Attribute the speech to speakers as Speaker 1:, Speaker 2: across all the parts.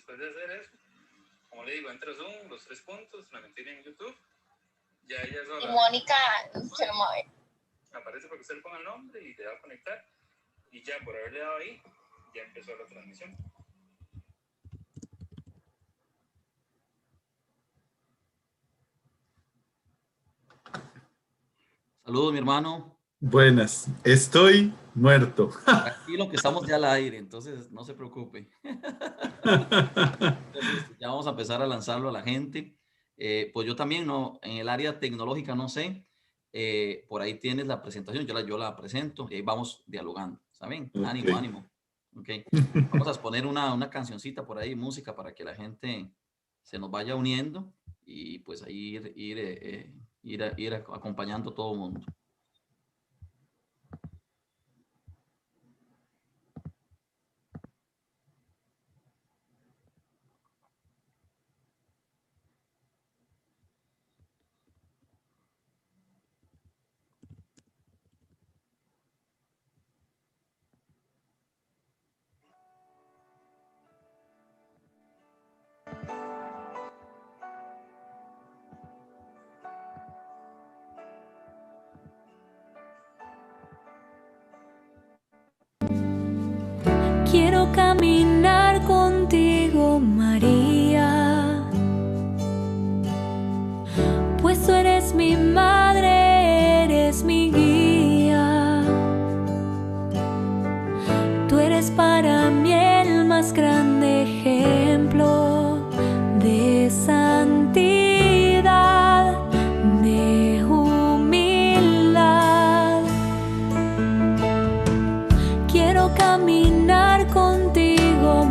Speaker 1: después de hacer eso, como le digo, entra Zoom, los 3 puntos, la mentira en YouTube, ya ella sola.
Speaker 2: Y Mónica se lo mueve.
Speaker 1: Aparece para que usted le ponga el nombre y le va a conectar. Y ya por haberle dado ahí, ya empezó la transmisión.
Speaker 3: Saludos, mi hermano.
Speaker 4: Buenas, estoy muerto.
Speaker 3: Tranquilo que estamos ya al aire, entonces no se preocupe. Entonces, ya vamos a empezar a lanzarlo a la gente. Pues yo también, no, en el área tecnológica no sé. Por ahí tienes la presentación, yo la presento y ahí vamos dialogando. ¿Saben?
Speaker 4: Okay.
Speaker 3: Ánimo, ánimo. Okay. Vamos a exponer una cancioncita por ahí, música, para que la gente se nos vaya uniendo y pues ahí ir acompañando a todo el mundo.
Speaker 5: Quiero caminar contigo, María, pues tú eres mi madre, eres mi guía. Tú eres para mí el más grande ejemplo de santidad, de humildad. Quiero caminar contigo,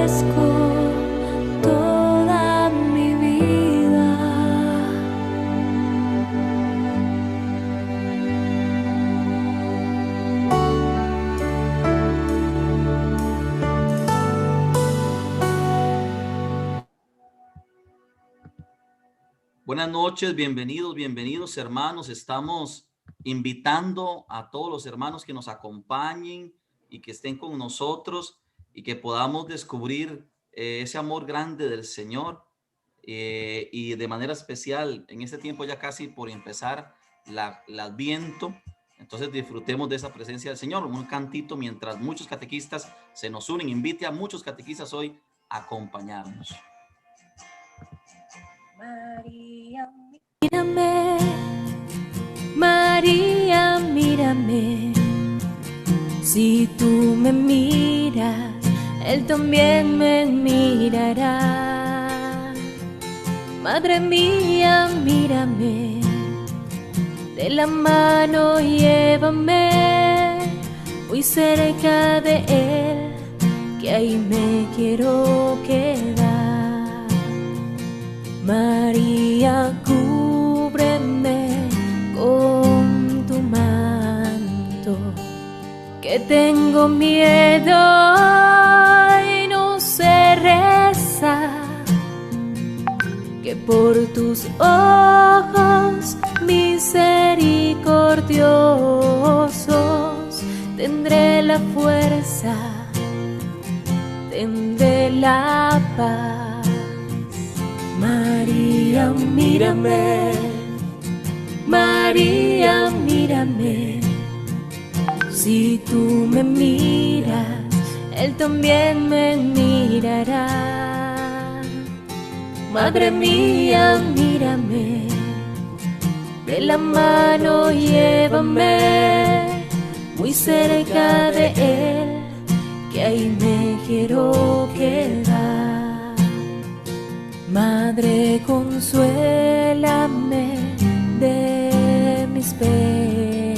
Speaker 5: agradezco toda mi vida.
Speaker 3: Buenas noches, bienvenidos hermanos. Estamos invitando a todos los hermanos que nos acompañen y que estén con nosotros y que podamos descubrir ese amor grande del Señor y de manera especial en este tiempo ya casi por empezar el Adviento. Entonces disfrutemos de esa presencia del Señor. Un cantito mientras muchos catequistas se nos unen. Invite a muchos catequistas hoy a acompañarnos.
Speaker 5: María, mírame, María, mírame. Si tú me miras, Él también me mirará. Madre mía, mírame, de la mano llévame, muy cerca de Él, que ahí me quiero quedar. María, cúbreme con tu manto, que tengo miedo y no sé rezar, que por tus ojos misericordiosos tendré la fuerza, tendré la paz. María, mírame, María, mírame. Si tú me miras, Él también me mirará. Madre mía, mírame, de la mano llévame, muy cerca de Él, que ahí me quiero quedar. Madre, consuélame de mis penas,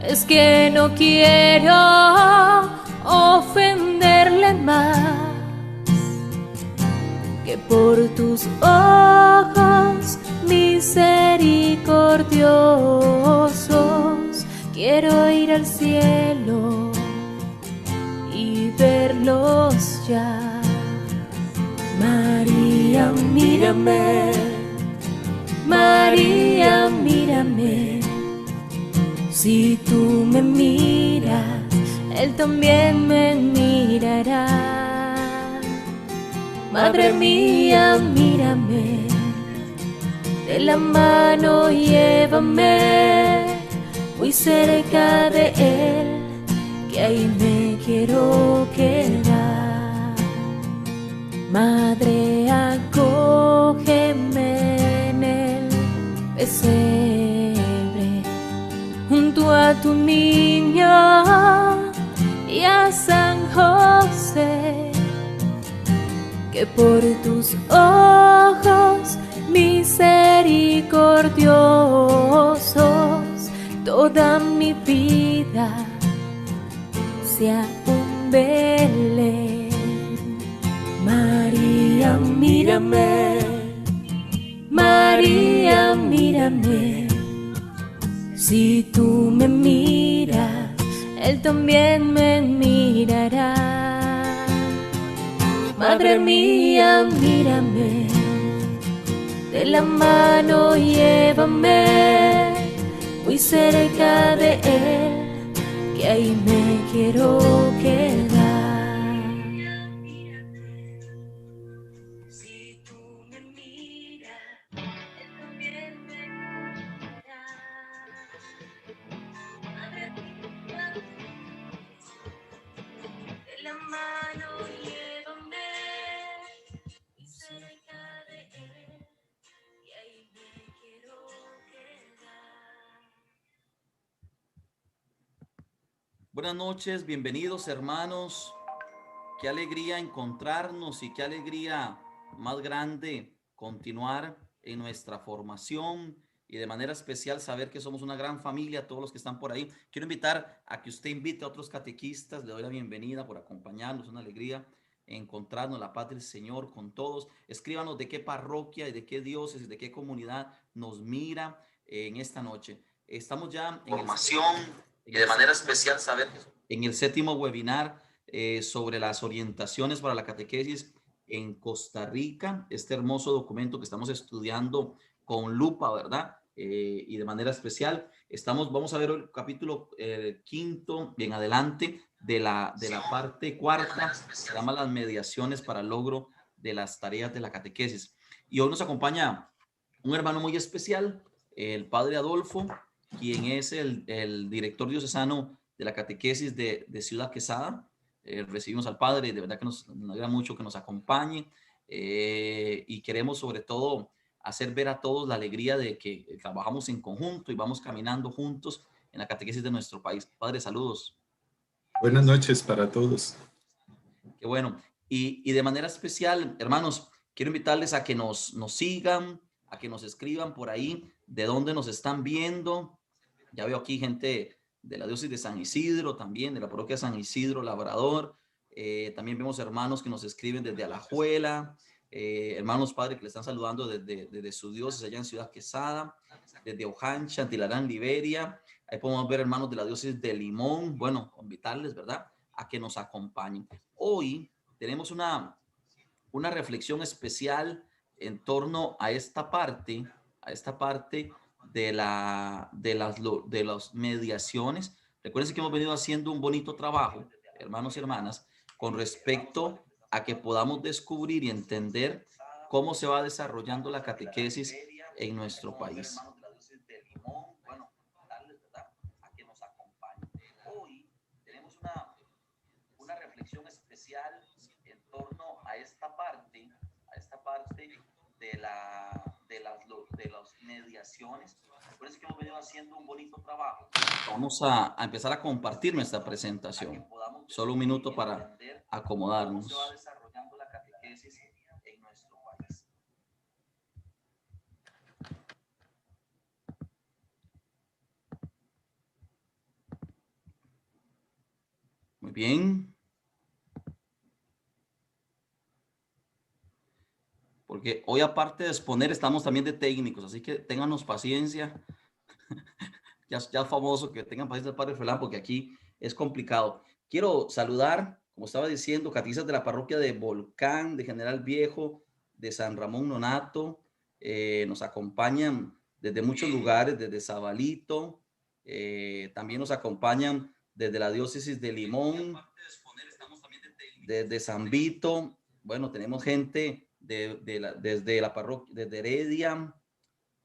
Speaker 5: es que no quiero ofenderle más, que por tus ojos misericordiosos quiero ir al cielo y verlos ya. María, mírame, María, mírame. Si tú me miras, Él también me mirará. Madre mía, mírame, de la mano llévame, muy cerca de Él, que ahí me quiero quedar. Madre, acógeme en el pesebre, junto a tu niño y a San José, que por tus ojos misericordiosos toda mi vida sea un Belén. María, mírame, María, mírame. Si tú me miras, Él también me mirará. Madre mía, mírame, de la mano llévame, muy cerca de Él, que ahí me quiero quedar.
Speaker 3: Buenas noches, bienvenidos hermanos. Qué alegría encontrarnos y qué alegría más grande continuar en nuestra formación y de manera especial saber que somos una gran familia, todos los que están por ahí. Quiero invitar a que usted invite a otros catequistas, le doy la bienvenida por acompañarnos, una alegría encontrarnos, la paz del Señor con todos. Escríbanos de qué parroquia y de qué diócesis, de qué comunidad nos mira en esta noche. Estamos ya en formación y de manera especial saber en el 7º webinar sobre las orientaciones para la catequesis en Costa Rica, este hermoso documento que estamos estudiando con lupa, ¿verdad? Y de manera especial, vamos a ver el capítulo 5 y en adelante de la parte 4, se llama las mediaciones para el logro de las tareas de la catequesis. Y hoy nos acompaña un hermano muy especial, el padre Adolfo, quien es el director diocesano de la catequesis de Ciudad Quesada. Recibimos al padre, de verdad que nos alegra mucho que nos acompañe y queremos sobre todo hacer ver a todos la alegría de que trabajamos en conjunto y vamos caminando juntos en la catequesis de nuestro país. Padre, saludos.
Speaker 4: Buenas noches para todos.
Speaker 3: Qué bueno. Y de manera especial, hermanos, quiero invitarles a que nos sigan, a que nos escriban por ahí de dónde nos están viendo. Ya veo aquí gente de la diócesis de San Isidro, también de la parroquia de San Isidro, Labrador. También vemos hermanos que nos escriben desde Alajuela, hermanos padres que le están saludando desde su diócesis allá en Ciudad Quesada, desde Ojancha, Tilarán, Liberia. Ahí podemos ver hermanos de la diócesis de Limón. Bueno, invitarles, ¿verdad?, a que nos acompañen. Hoy tenemos una reflexión especial en torno a esta parte de las mediaciones. Recuerden que hemos venido haciendo un bonito trabajo, hermanos y hermanas, con respecto a que podamos descubrir y entender cómo se va desarrollando la catequesis en nuestro país. Bueno, darles, ¿verdad?, a que nos acompañen. Hoy tenemos una reflexión especial en torno a esta parte de las mediaciones. Por eso es que hemos venido haciendo un bonito trabajo. Vamos a empezar a compartir nuestra presentación. Solo un minuto para acomodarnos. ¿Cómo se va desarrollando la catequesis en nuestro país? Muy bien. Porque hoy, aparte de exponer, estamos también de técnicos, así que ténganos paciencia. ya famoso que tengan paciencia el padre Felán, porque aquí es complicado. Quiero saludar, como estaba diciendo, catequistas de la parroquia de Volcán, de General Viejo, de San Ramón Nonato. Nos acompañan desde muchos lugares, desde Zabalito. También nos acompañan desde la diócesis de Limón, desde San Vito. Bueno, tenemos gente desde la parroquia, desde Heredia,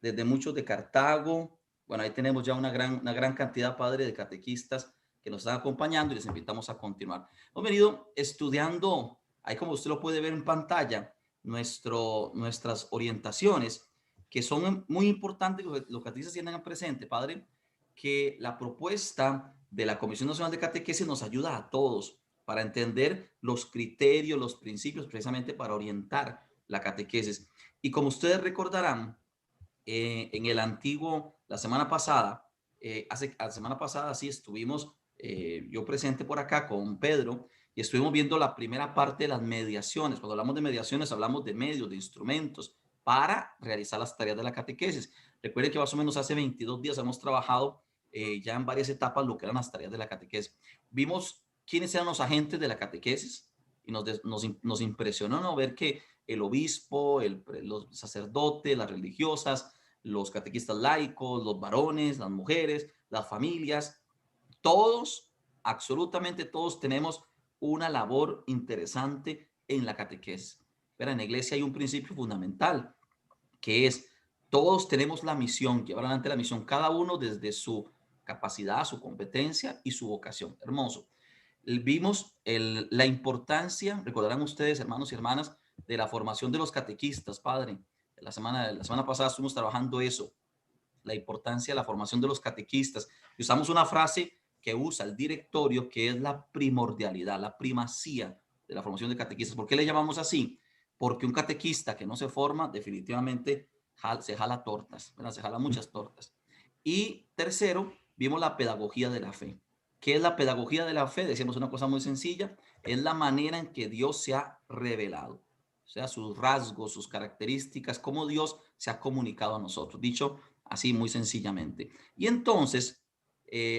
Speaker 3: desde muchos de Cartago. Bueno, ahí tenemos ya una gran cantidad, padre, de catequistas que nos están acompañando y les invitamos a continuar. Hemos venido estudiando, ahí como usted lo puede ver en pantalla, nuestras orientaciones, que son muy importantes, los catequistas tienen presente, padre, que la propuesta de la Comisión Nacional de Catequesis nos ayuda a todos para entender los criterios, los principios, precisamente para orientar la catequesis. Y como ustedes recordarán, en el antiguo, la semana pasada, sí estuvimos yo presente por acá con Pedro y estuvimos viendo la primera parte de las mediaciones. Cuando hablamos de mediaciones, hablamos de medios, de instrumentos para realizar las tareas de la catequesis. Recuerden que más o menos hace 22 días hemos trabajado ya en varias etapas lo que eran las tareas de la catequesis. Vimos quiénes eran los agentes de la catequesis y nos impresionó, ¿no?, ver que el obispo, los sacerdotes, las religiosas, los catequistas laicos, los varones, las mujeres, las familias, todos, absolutamente todos tenemos una labor interesante en la catequesis. Pero en la iglesia hay un principio fundamental, que es todos tenemos la misión, llevar adelante la misión, cada uno desde su capacidad, su competencia y su vocación. Hermoso. Vimos la importancia, recordarán ustedes, hermanos y hermanas, de la formación de los catequistas, padre. La semana pasada estuvimos trabajando eso, la importancia de la formación de los catequistas. Y usamos una frase que usa el directorio, que es la primordialidad, la primacía de la formación de catequistas. ¿Por qué le llamamos así? Porque un catequista que no se forma, definitivamente se jala tortas, ¿verdad? Se jala muchas tortas. Y tercero, vimos la pedagogía de la fe, ¿Qué es la pedagogía de la fe? Decíamos una cosa muy sencilla, es la manera en que Dios se ha revelado, o sea, sus rasgos, sus características, cómo Dios se ha comunicado a nosotros, dicho así muy sencillamente. Y entonces,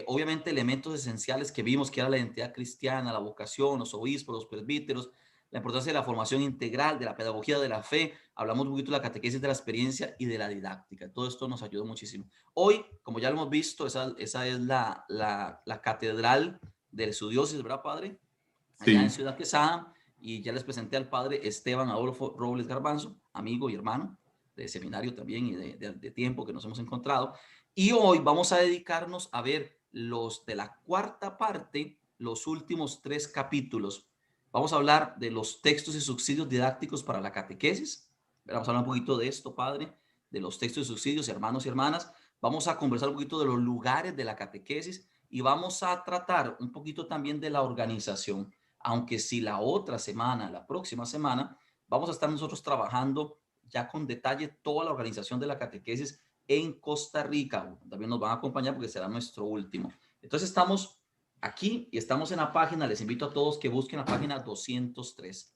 Speaker 3: obviamente, elementos esenciales que vimos, que era la identidad cristiana, la vocación, los obispos, los presbíteros, la importancia de la formación integral, de la pedagogía de la fe, hablamos un poquito de la catequesis de la experiencia y de la didáctica. Todo esto nos ayudó muchísimo. Hoy, como ya lo hemos visto, esa es la catedral de su diócesis, ¿verdad, padre? Allá en
Speaker 4: Sí.
Speaker 3: Ciudad Quesada, y ya les presenté al padre Esteban Adolfo Robles Garbanzo, amigo y hermano de seminario también y de tiempo que nos hemos encontrado. Y hoy vamos a dedicarnos a ver los de la cuarta parte, los últimos 3 capítulos. Vamos a hablar de los textos y subsidios didácticos para la catequesis. Vamos a hablar un poquito de esto, padre, de los textos y subsidios, hermanos y hermanas. Vamos a conversar un poquito de los lugares de la catequesis y vamos a tratar un poquito también de la organización. Aunque si la otra semana, la próxima semana, vamos a estar nosotros trabajando ya con detalle toda la organización de la catequesis en Costa Rica. También nos van a acompañar porque será nuestro último. Entonces estamos aquí y estamos en la página. Les invito a todos que busquen la página 203.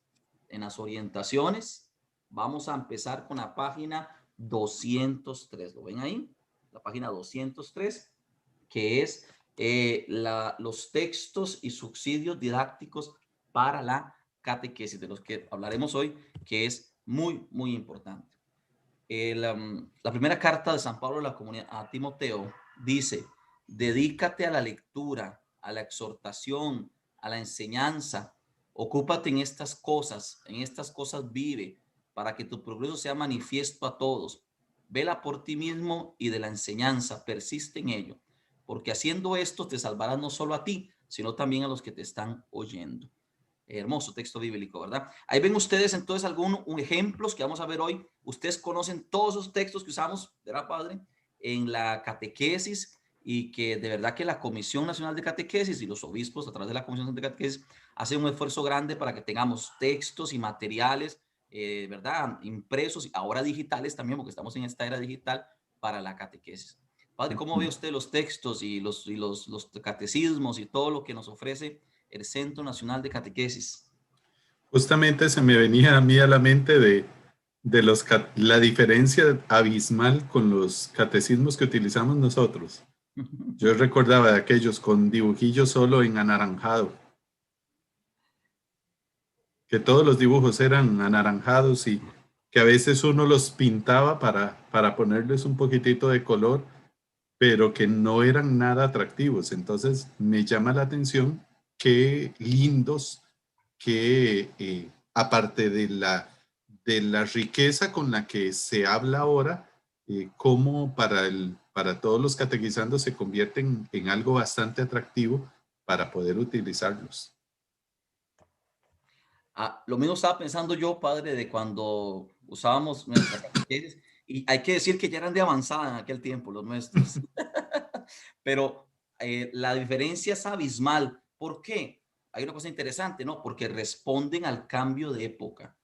Speaker 3: En las orientaciones vamos a empezar con la página 203. ¿Lo ven ahí? La página 203, que es los textos y subsidios didácticos para la catequesis, de los que hablaremos hoy, que es muy, muy importante. La primera carta de San Pablo a la comunidad a Timoteo dice: dedícate a la lectura, a la exhortación, a la enseñanza, ocúpate en estas cosas vive, para que tu progreso sea manifiesto a todos. Vela por ti mismo y de la enseñanza, persiste en ello, porque haciendo esto te salvarás no solo a ti, sino también a los que te están oyendo. Hermoso texto bíblico, ¿verdad? Ahí ven ustedes entonces algunos ejemplos que vamos a ver hoy. Ustedes conocen todos esos textos que usamos, ¿verdad, padre? En la catequesis, y que de verdad que la Comisión Nacional de Catequesis y los obispos a través de la Comisión Nacional de Catequesis hacen un esfuerzo grande para que tengamos textos y materiales, ¿verdad? Impresos y ahora digitales también, porque estamos en esta era digital para la catequesis. Padre, ¿cómo ve usted los textos y los catecismos y todo lo que nos ofrece el Centro Nacional de Catequesis?
Speaker 4: Justamente se me venía a mí a la mente de la diferencia abismal con los catecismos que utilizamos nosotros. Yo recordaba de aquellos con dibujillos solo en anaranjado, que todos los dibujos eran anaranjados y que a veces uno los pintaba para ponerles un poquitito de color, pero que no eran nada atractivos. Entonces me llama la atención qué lindos, que aparte de la riqueza con la que se habla ahora, cómo para todos los catequizandos se convierten en algo bastante atractivo para poder utilizarlos.
Speaker 3: Lo mismo estaba pensando yo, padre, de cuando usábamos nuestra catequesis, y hay que decir que ya eran de avanzada en aquel tiempo los nuestros. Pero la diferencia es abismal. ¿Por qué? Hay una cosa interesante, ¿no? Porque responden al cambio de época.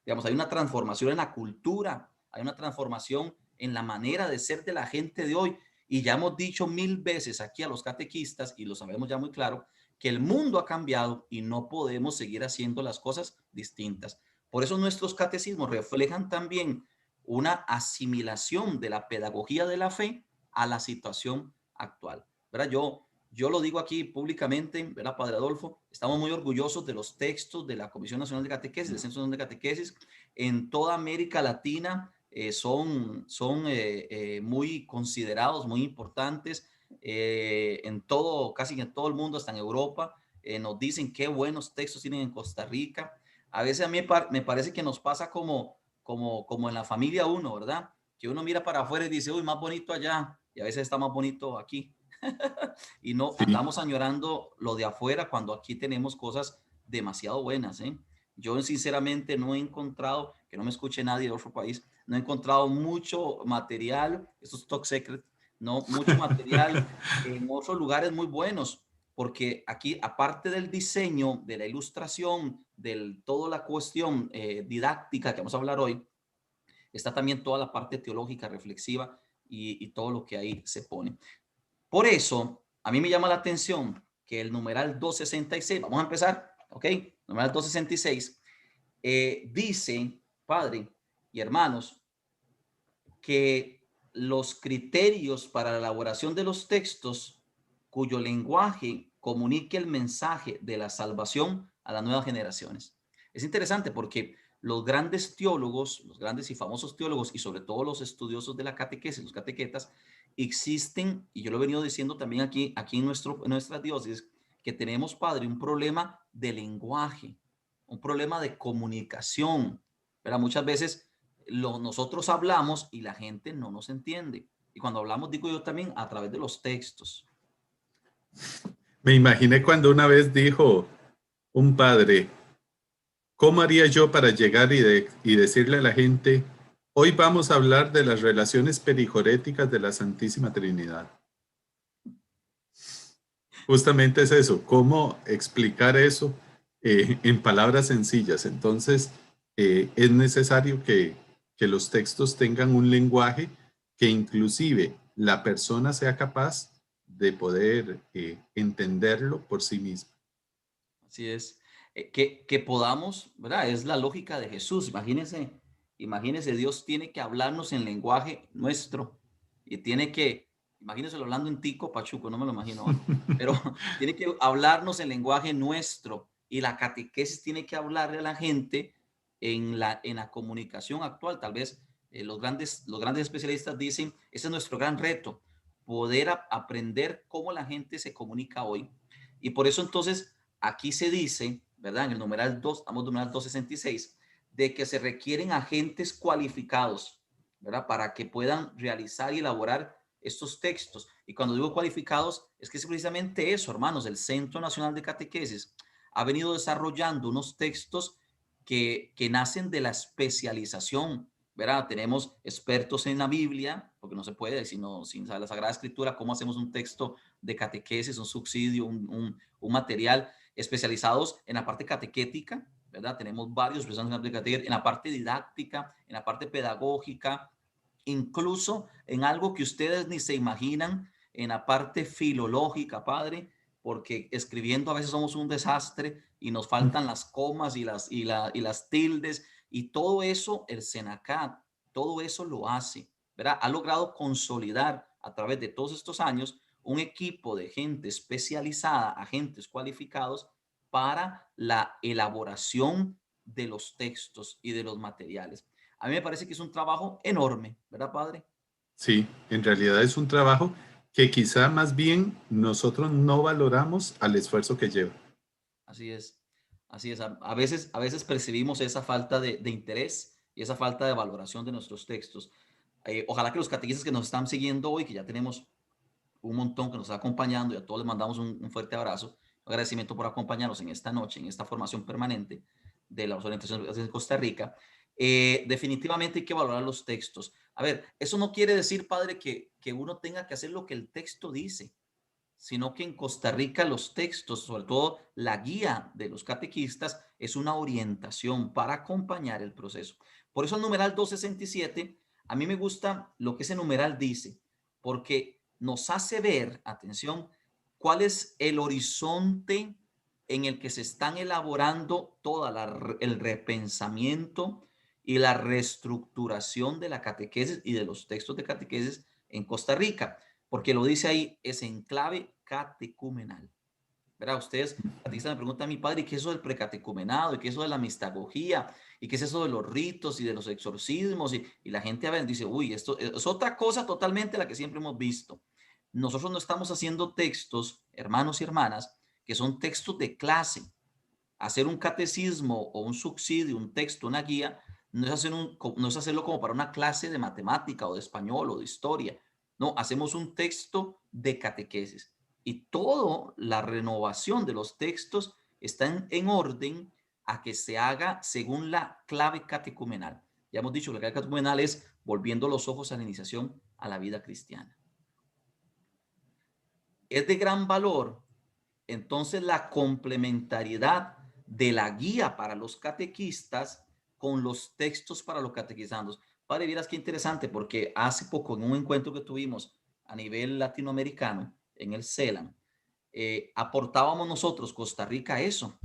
Speaker 3: Digamos, hay una transformación en la cultura, hay una transformación en la manera de ser de la gente de hoy. Y ya hemos dicho 1000 veces aquí a los catequistas, y lo sabemos ya muy claro, que el mundo ha cambiado y no podemos seguir haciendo las cosas distintas. Por eso nuestros catecismos reflejan también una asimilación de la pedagogía de la fe a la situación actual, ¿verdad? Yo lo digo aquí públicamente, ¿verdad, Padre Adolfo? Estamos muy orgullosos de los textos de la Comisión Nacional de Catequesis, del Centro Nacional de Catequesis. En toda América Latina son muy considerados, muy importantes. Casi en todo el mundo, hasta en Europa, nos dicen qué buenos textos tienen en Costa Rica. A veces a mí me parece que nos pasa como en la familia uno, ¿verdad? Que uno mira para afuera y dice, uy, más bonito allá, y a veces está más bonito aquí. Y no
Speaker 4: Sí.
Speaker 3: andamos añorando lo de afuera cuando aquí tenemos cosas demasiado buenas, ¿eh? Yo sinceramente no he encontrado, que no me escuche nadie de otro país, no he encontrado mucho material, esto es top secret, no, mucho material en otros lugares muy buenos, porque aquí, aparte del diseño, de la ilustración, de toda la cuestión didáctica que vamos a hablar hoy, está también toda la parte teológica, reflexiva y todo lo que ahí se pone. Por eso, a mí me llama la atención que que el numeral 266, vamos a empezar, ¿ok? Numeral 266, dice, padre y hermanos, que los criterios para la elaboración de los textos cuyo lenguaje comunique el mensaje de la salvación a las nuevas generaciones. Es interesante porque los grandes teólogos, los grandes y famosos teólogos y sobre todo los estudiosos de la catequesis, los catequetas, existen, y yo lo he venido diciendo también aquí en nuestra diócesis, que tenemos, padre, un problema de lenguaje, un problema de comunicación. Pero muchas veces nosotros hablamos y la gente no nos entiende. Y cuando hablamos, digo yo también, a través de los textos.
Speaker 4: Me imaginé cuando una vez dijo un padre, ¿cómo haría yo para llegar y decirle a la gente, hoy vamos a hablar de las relaciones perijoréticas de la Santísima Trinidad? Justamente es eso, cómo explicar eso en palabras sencillas. Entonces, es necesario que los textos tengan un lenguaje que inclusive la persona sea capaz de poder entenderlo por sí misma.
Speaker 3: Así es. Que podamos, ¿verdad? Es la lógica de Jesús. Imagínense, Dios tiene que hablarnos en lenguaje nuestro y tiene que, imagínense hablando en tico, pachuco, no me lo imagino, ¿eh? Pero tiene que hablarnos en lenguaje nuestro y la catequesis tiene que hablarle a la gente en la comunicación actual. Tal vez los grandes especialistas dicen, ese es nuestro gran reto, poder aprender cómo la gente se comunica hoy. Y por eso entonces aquí se dice, ¿verdad? En el numeral 2, estamos en el numeral 266, de que se requieren agentes cualificados, ¿verdad? Para que puedan realizar y elaborar estos textos. Y cuando digo cualificados, es que es precisamente eso, hermanos. El Centro Nacional de Catequesis ha venido desarrollando unos textos que nacen de la especialización, ¿verdad? Tenemos expertos en la Biblia, porque no se puede, sino sin saber la Sagrada Escritura, cómo hacemos un texto de catequesis, un subsidio, un material especializados en la parte catequética, ¿verdad? Tenemos varios especialistas en la parte didáctica, en la parte pedagógica, incluso en algo que ustedes ni se imaginan, en la parte filológica, padre, porque escribiendo a veces somos un desastre y nos faltan las comas y las tildes y todo eso, el Senacat, todo eso lo hace, ¿verdad? Ha logrado consolidar a través de todos estos años un equipo de gente especializada, agentes cualificados para la elaboración de los textos y de los materiales. A mí me parece que es un trabajo enorme, ¿verdad, padre?
Speaker 4: Sí, en realidad es un trabajo que quizá más bien nosotros no valoramos al esfuerzo que lleva.
Speaker 3: Así es, así es. A veces percibimos esa falta de interés y esa falta de valoración de nuestros textos. Ojalá que los catequistas que nos están siguiendo hoy, que ya tenemos un montón que nos está acompañando y a todos les mandamos un fuerte abrazo, un agradecimiento por acompañarnos en esta noche, en esta formación permanente de las orientaciones de Costa Rica. Definitivamente hay que valorar los textos. A ver, eso no quiere decir, padre, que uno tenga que hacer lo que el texto dice, sino que en Costa Rica los textos, sobre todo la guía de los catequistas, es una orientación para acompañar el proceso. Por eso el numeral 267, a mí me gusta lo que ese numeral dice, porque nos hace ver, atención, cuál es el horizonte en el que se están elaborando el repensamiento y la reestructuración de la catequesis y de los textos de catequesis en Costa Rica, porque lo dice ahí, es en clave catecumenal. ¿Verdad? Ustedes, catequistas, me preguntan a mi padre, ¿qué es eso del precatecumenado? ¿Y qué es eso de la mistagogía? ¿Y qué es eso de los ritos y de los exorcismos? Y la gente a veces dice, uy, esto es otra cosa totalmente la que siempre hemos visto. Nosotros no estamos haciendo textos, hermanos y hermanas, que son textos de clase. Hacer un catecismo o un subsidio, un texto, una guía, no es hacerlo como para una clase de matemática o de español o de historia. No, hacemos un texto de catequesis. Y toda la renovación de los textos está en orden a que se haga según la clave catecumenal. Ya hemos dicho que la clave catecumenal es volviendo los ojos a la iniciación a la vida cristiana. Es de gran valor, entonces, la complementariedad de la guía para los catequistas con los textos para los catequizandos. Padre, vieras qué interesante, porque hace poco en un encuentro que tuvimos a nivel latinoamericano, en el CELAM, aportábamos nosotros, Costa Rica, eso,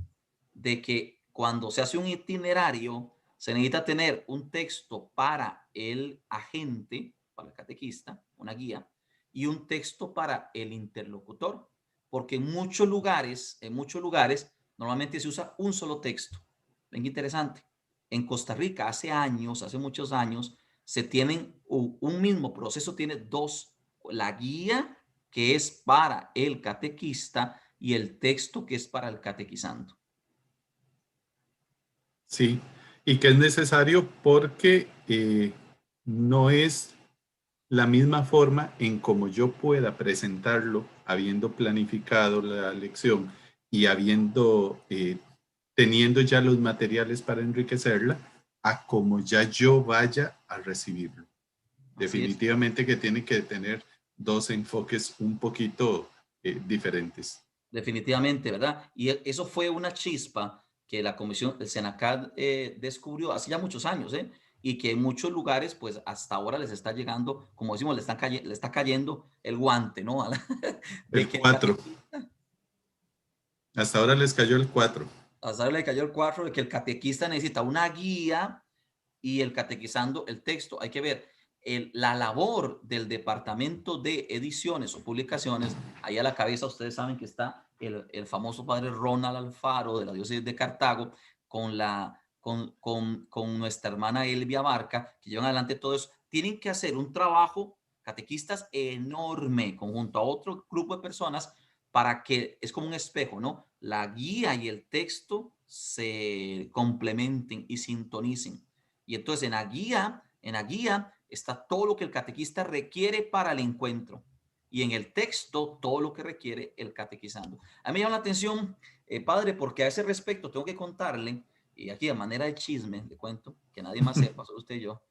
Speaker 3: de que cuando se hace un itinerario, se necesita tener un texto para el agente, para el catequista, una guía, y un texto para el interlocutor, porque en muchos lugares, normalmente se usa un solo texto. Ven, interesante. En Costa Rica, hace muchos años, se tienen un mismo proceso, tiene dos, la guía que es para el catequista y el texto que es para el catequizando.
Speaker 4: Sí, y que es necesario porque no es la misma forma en como yo pueda presentarlo, habiendo planificado la lección y teniendo ya los materiales para enriquecerla, a como ya yo vaya a recibirlo. Definitivamente que tiene que tener dos enfoques un poquito diferentes.
Speaker 3: Definitivamente, ¿verdad? Y eso fue una chispa que la comisión, el SENACAD, descubrió hace ya muchos años, y que en muchos lugares, pues hasta ahora les está llegando, como decimos, le está cayendo el guante, ¿no? De
Speaker 4: El
Speaker 3: que
Speaker 4: 4. Hasta ahora les cayó el 4.
Speaker 3: hasta ahora le cayó el 4, de que el catequista necesita una guía y el catequizando el texto. Hay que ver la labor del departamento de ediciones o publicaciones. Ahí a la cabeza ustedes saben que está el famoso padre Ronald Alfaro de la diócesis de Cartago con nuestra hermana Elvia Barca, que llevan adelante todo eso. Tienen que hacer un trabajo, catequistas, enorme, conjunto a otro grupo de personas, para que es como un espejo, ¿no? La guía y el texto se complementen y sintonicen. Y entonces en la guía está todo lo que el catequista requiere para el encuentro. Y en el texto, todo lo que requiere el catequizando. A mí me llama la atención, padre, porque a ese respecto tengo que contarle, y aquí a manera de chisme, le cuento, que nadie más sepa, solo usted y yo.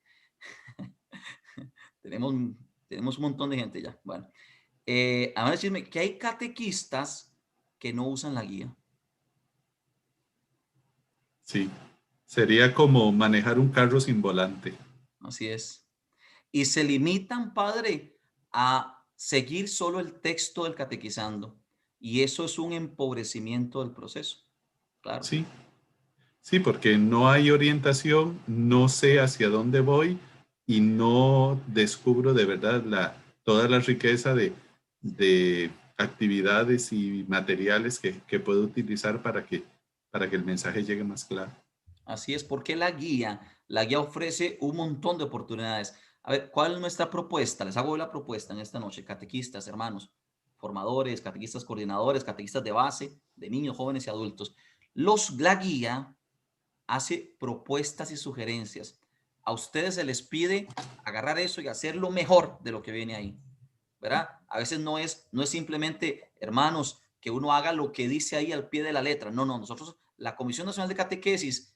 Speaker 3: tenemos un montón de gente ya. Bueno, a manera de chisme, que hay catequistas que no usan la guía.
Speaker 4: Sí, sería como manejar un carro sin volante.
Speaker 3: Así es. Y se limitan, padre, a seguir solo el texto del catequizando. Y eso es un empobrecimiento del proceso. Claro.
Speaker 4: Sí, sí, porque no hay orientación, no sé hacia dónde voy y no descubro de verdad toda la riqueza de actividades y materiales que puedo utilizar para que el mensaje llegue más claro.
Speaker 3: Así es, porque la guía ofrece un montón de oportunidades. A ver, ¿cuál es nuestra propuesta? Les hago la propuesta en esta noche, catequistas, hermanos, formadores, catequistas coordinadores, catequistas de base, de niños, jóvenes y adultos. La guía hace propuestas y sugerencias. A ustedes se les pide agarrar eso y hacerlo mejor de lo que viene ahí, ¿verdad? A veces no es simplemente, hermanos, que uno haga lo que dice ahí al pie de la letra. No, nosotros, la Comisión Nacional de Catequesis,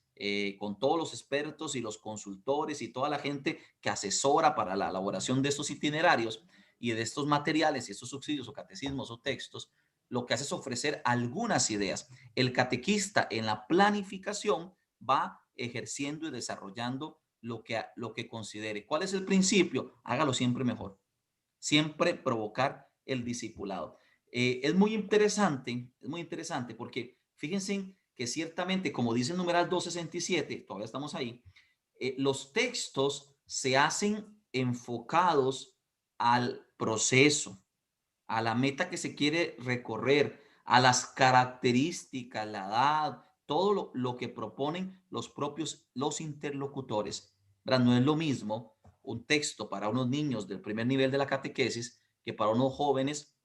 Speaker 3: con todos los expertos y los consultores y toda la gente que asesora para la elaboración de estos itinerarios y de estos materiales y estos subsidios o catecismos o textos, lo que hace es ofrecer algunas ideas. El catequista en la planificación va ejerciendo y desarrollando lo que considere. ¿Cuál es el principio? Hágalo siempre mejor. Siempre provocar el discipulado. Es muy interesante porque fíjense que ciertamente, como dice el numeral 267, todavía estamos ahí, los textos se hacen enfocados al proceso, a la meta que se quiere recorrer, a las características, la edad, todo lo que proponen los interlocutores. ¿Verdad? No es lo mismo un texto para unos niños del primer nivel de la catequesis que para unos jóvenes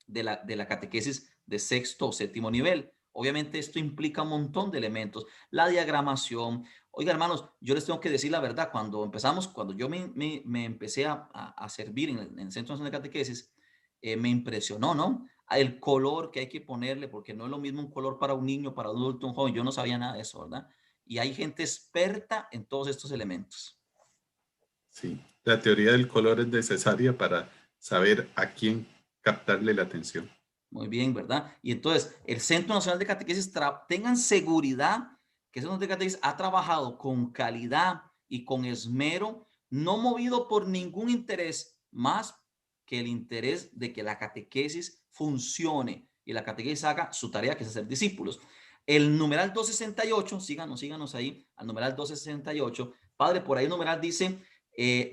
Speaker 3: de la catequesis de sexto o séptimo nivel. Obviamente esto implica un montón de elementos, la diagramación. Oiga, hermanos, yo les tengo que decir la verdad, cuando yo me empecé a servir en el Centro Nacional de Catequesis, me impresionó, ¿no? El color que hay que ponerle, porque no es lo mismo un color para un niño, para un adulto, un joven. Yo no sabía nada de eso, ¿verdad? Y hay gente experta en todos estos elementos.
Speaker 4: Sí, la teoría del color es necesaria para saber a quién captarle la atención.
Speaker 3: Muy bien, ¿verdad? Y entonces, el Centro Nacional de Catequesis, tengan seguridad que el Centro Nacional de Catequesis ha trabajado con calidad y con esmero, no movido por ningún interés más que el interés de que la catequesis funcione y la catequesis haga su tarea, que es hacer discípulos. El numeral 268, síganos ahí, al numeral 268, padre, por ahí el numeral dice,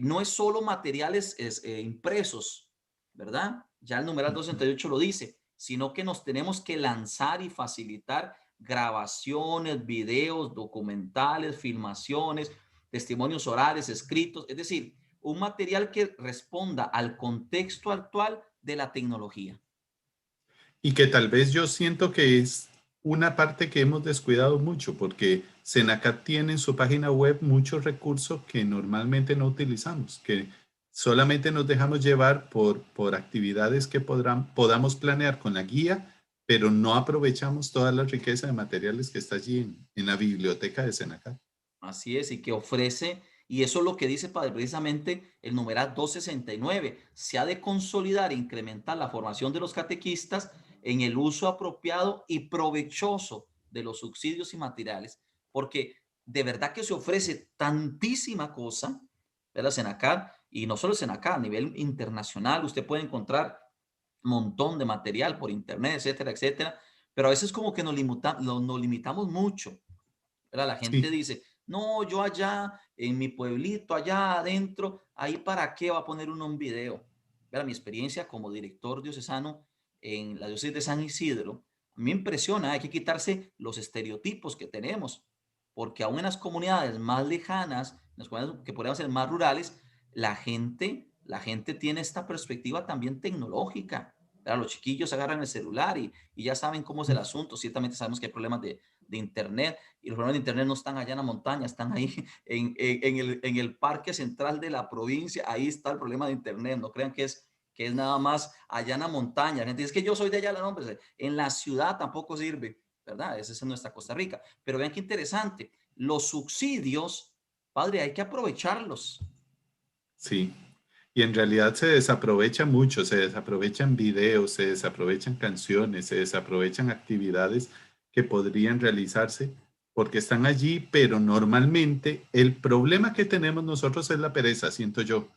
Speaker 3: no es solo materiales impresos, ¿verdad? Ya el numeral 268 lo dice, sino que nos tenemos que lanzar y facilitar grabaciones, videos, documentales, filmaciones, testimonios orales, escritos, es decir, un material que responda al contexto actual de la tecnología.
Speaker 4: Y que tal vez yo siento que es una parte que hemos descuidado mucho, porque Senacat tiene en su página web muchos recursos que normalmente no utilizamos, que solamente nos dejamos llevar por actividades que podamos planear con la guía, pero no aprovechamos toda la riqueza de materiales que está allí en la biblioteca de Senacat.
Speaker 3: Así es, y que ofrece, y eso es lo que dice padre, precisamente el numeral 269, se ha de consolidar e incrementar la formación de los catequistas en el uso apropiado y provechoso de los subsidios y materiales, porque de verdad que se ofrece tantísima cosa, ¿verdad? Senacat, y no solo Senacat, a nivel internacional, usted puede encontrar un montón de material por internet, etcétera, etcétera, pero a veces como que nos limitamos mucho, ¿verdad? La gente
Speaker 4: Sí,
Speaker 3: dice, no, yo allá en mi pueblito, allá adentro, ahí para qué va a poner uno un video. ¿Verdad? Mi experiencia como director diocesano en la diócesis de San Isidro, a mí me impresiona, hay que quitarse los estereotipos que tenemos, porque aún en las comunidades más lejanas, en las comunidades que podrían ser más rurales, la gente tiene esta perspectiva también tecnológica. ¿Verdad? Los chiquillos agarran el celular y ya saben cómo es el asunto. Ciertamente sabemos que hay problemas de internet, y los problemas de internet no están allá en la montaña, están ahí en el parque central de la provincia. Ahí está el problema de internet. No crean que es nada más allá en la montaña. La gente dice que yo soy de allá, no, hombre, en la ciudad tampoco sirve, ¿verdad? Esa es nuestra Costa Rica. Pero vean qué interesante, los subsidios, padre, hay que aprovecharlos.
Speaker 4: sí. Y en realidad se desaprovecha mucho, se desaprovechan videos, se desaprovechan canciones, se desaprovechan actividades que podrían realizarse porque están allí, pero normalmente el problema que tenemos nosotros es la pereza, siento yo,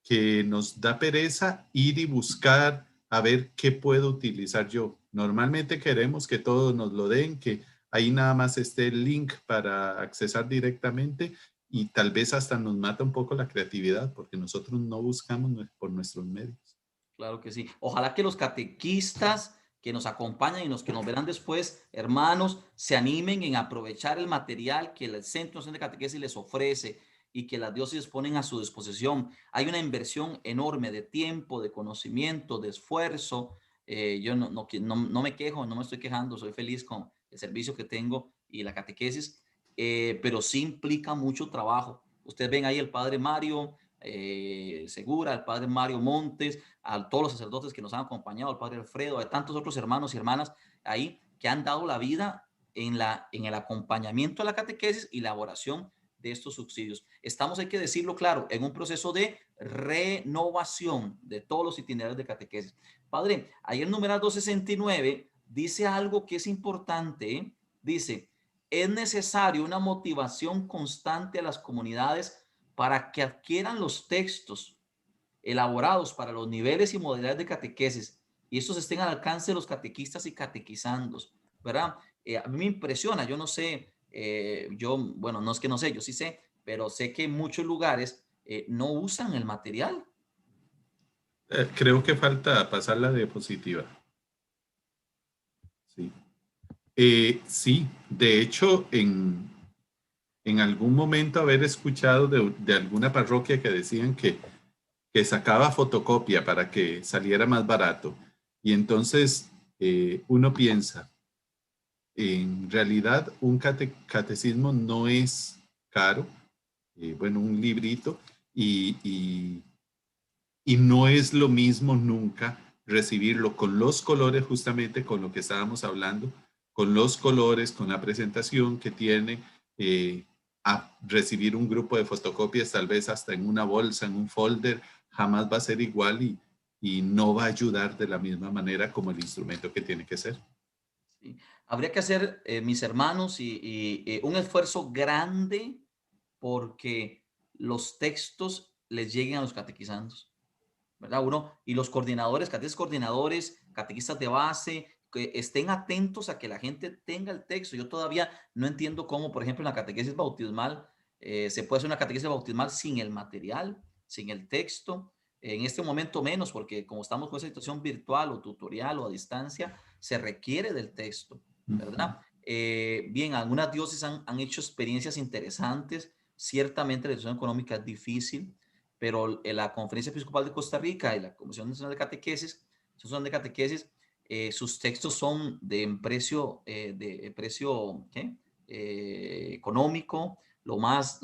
Speaker 4: que nos da pereza ir y buscar a ver qué puedo utilizar yo. Normalmente queremos que todos nos lo den, que ahí nada más esté el link para accesar directamente, y tal vez hasta nos mata un poco la creatividad porque nosotros no buscamos por nuestros medios.
Speaker 3: Claro que sí. Ojalá que los catequistas que nos acompañan y los que nos verán después, hermanos, se animen en aprovechar el material que el Centro de Catequesis les ofrece y que las diócesis ponen a su disposición. Hay una inversión enorme de tiempo, de conocimiento, de esfuerzo. Yo no me quejo, no me estoy quejando, soy feliz con el servicio que tengo y la catequesis, pero sí implica mucho trabajo. Ustedes ven ahí el padre Mario Segura, el padre Mario Montes, a todos los sacerdotes que nos han acompañado, al padre Alfredo, a tantos otros hermanos y hermanas ahí que han dado la vida en el acompañamiento a la catequesis y la elaboración de estos subsidios. Estamos, hay que decirlo claro, en un proceso de renovación de todos los itinerarios de catequesis. Padre, ahí el numeral 269 dice algo que es importante, ¿eh? Dice, es necesario una motivación constante a las comunidades para que adquieran los textos elaborados para los niveles y modalidades de catequesis y estos estén al alcance de los catequistas y catequizandos, ¿verdad? A mí me impresiona, yo no sé, bueno, no es que no sé, yo sí sé, pero sé que en muchos lugares no usan el material.
Speaker 4: Creo que falta pasar la diapositiva. Sí. Sí, de hecho, en algún momento haber escuchado de alguna parroquia que decían que sacaba fotocopia para que saliera más barato. Y entonces uno piensa, en realidad un catecismo no es caro, bueno, un librito, y no es lo mismo nunca recibirlo con los colores, justamente con lo que estábamos hablando, con los colores, con la presentación que tiene, a recibir un grupo de fotocopias, tal vez hasta en una bolsa, en un folder, jamás va a ser igual, y no va a ayudar de la misma manera como el instrumento que tiene que ser.
Speaker 3: Sí. Habría que hacer, mis hermanos, un esfuerzo grande porque los textos les lleguen a los catequizandos, ¿verdad? Uno, y los coordinadores, catequistas coordinadores, catequistas de base, que estén atentos a que la gente tenga el texto. Yo todavía no entiendo cómo, por ejemplo, en la catequesis bautismal, se puede hacer una catequesis bautismal sin el material, sin el texto. En este momento menos, porque como estamos con esa situación virtual o tutorial o a distancia, se requiere del texto, ¿verdad? Bien, algunas diócesis han hecho experiencias interesantes. Ciertamente la situación económica es difícil, pero la Conferencia Episcopal de Costa Rica y la Comisión Nacional de Catequesis, sus textos son de precio, ¿qué? Económico, lo más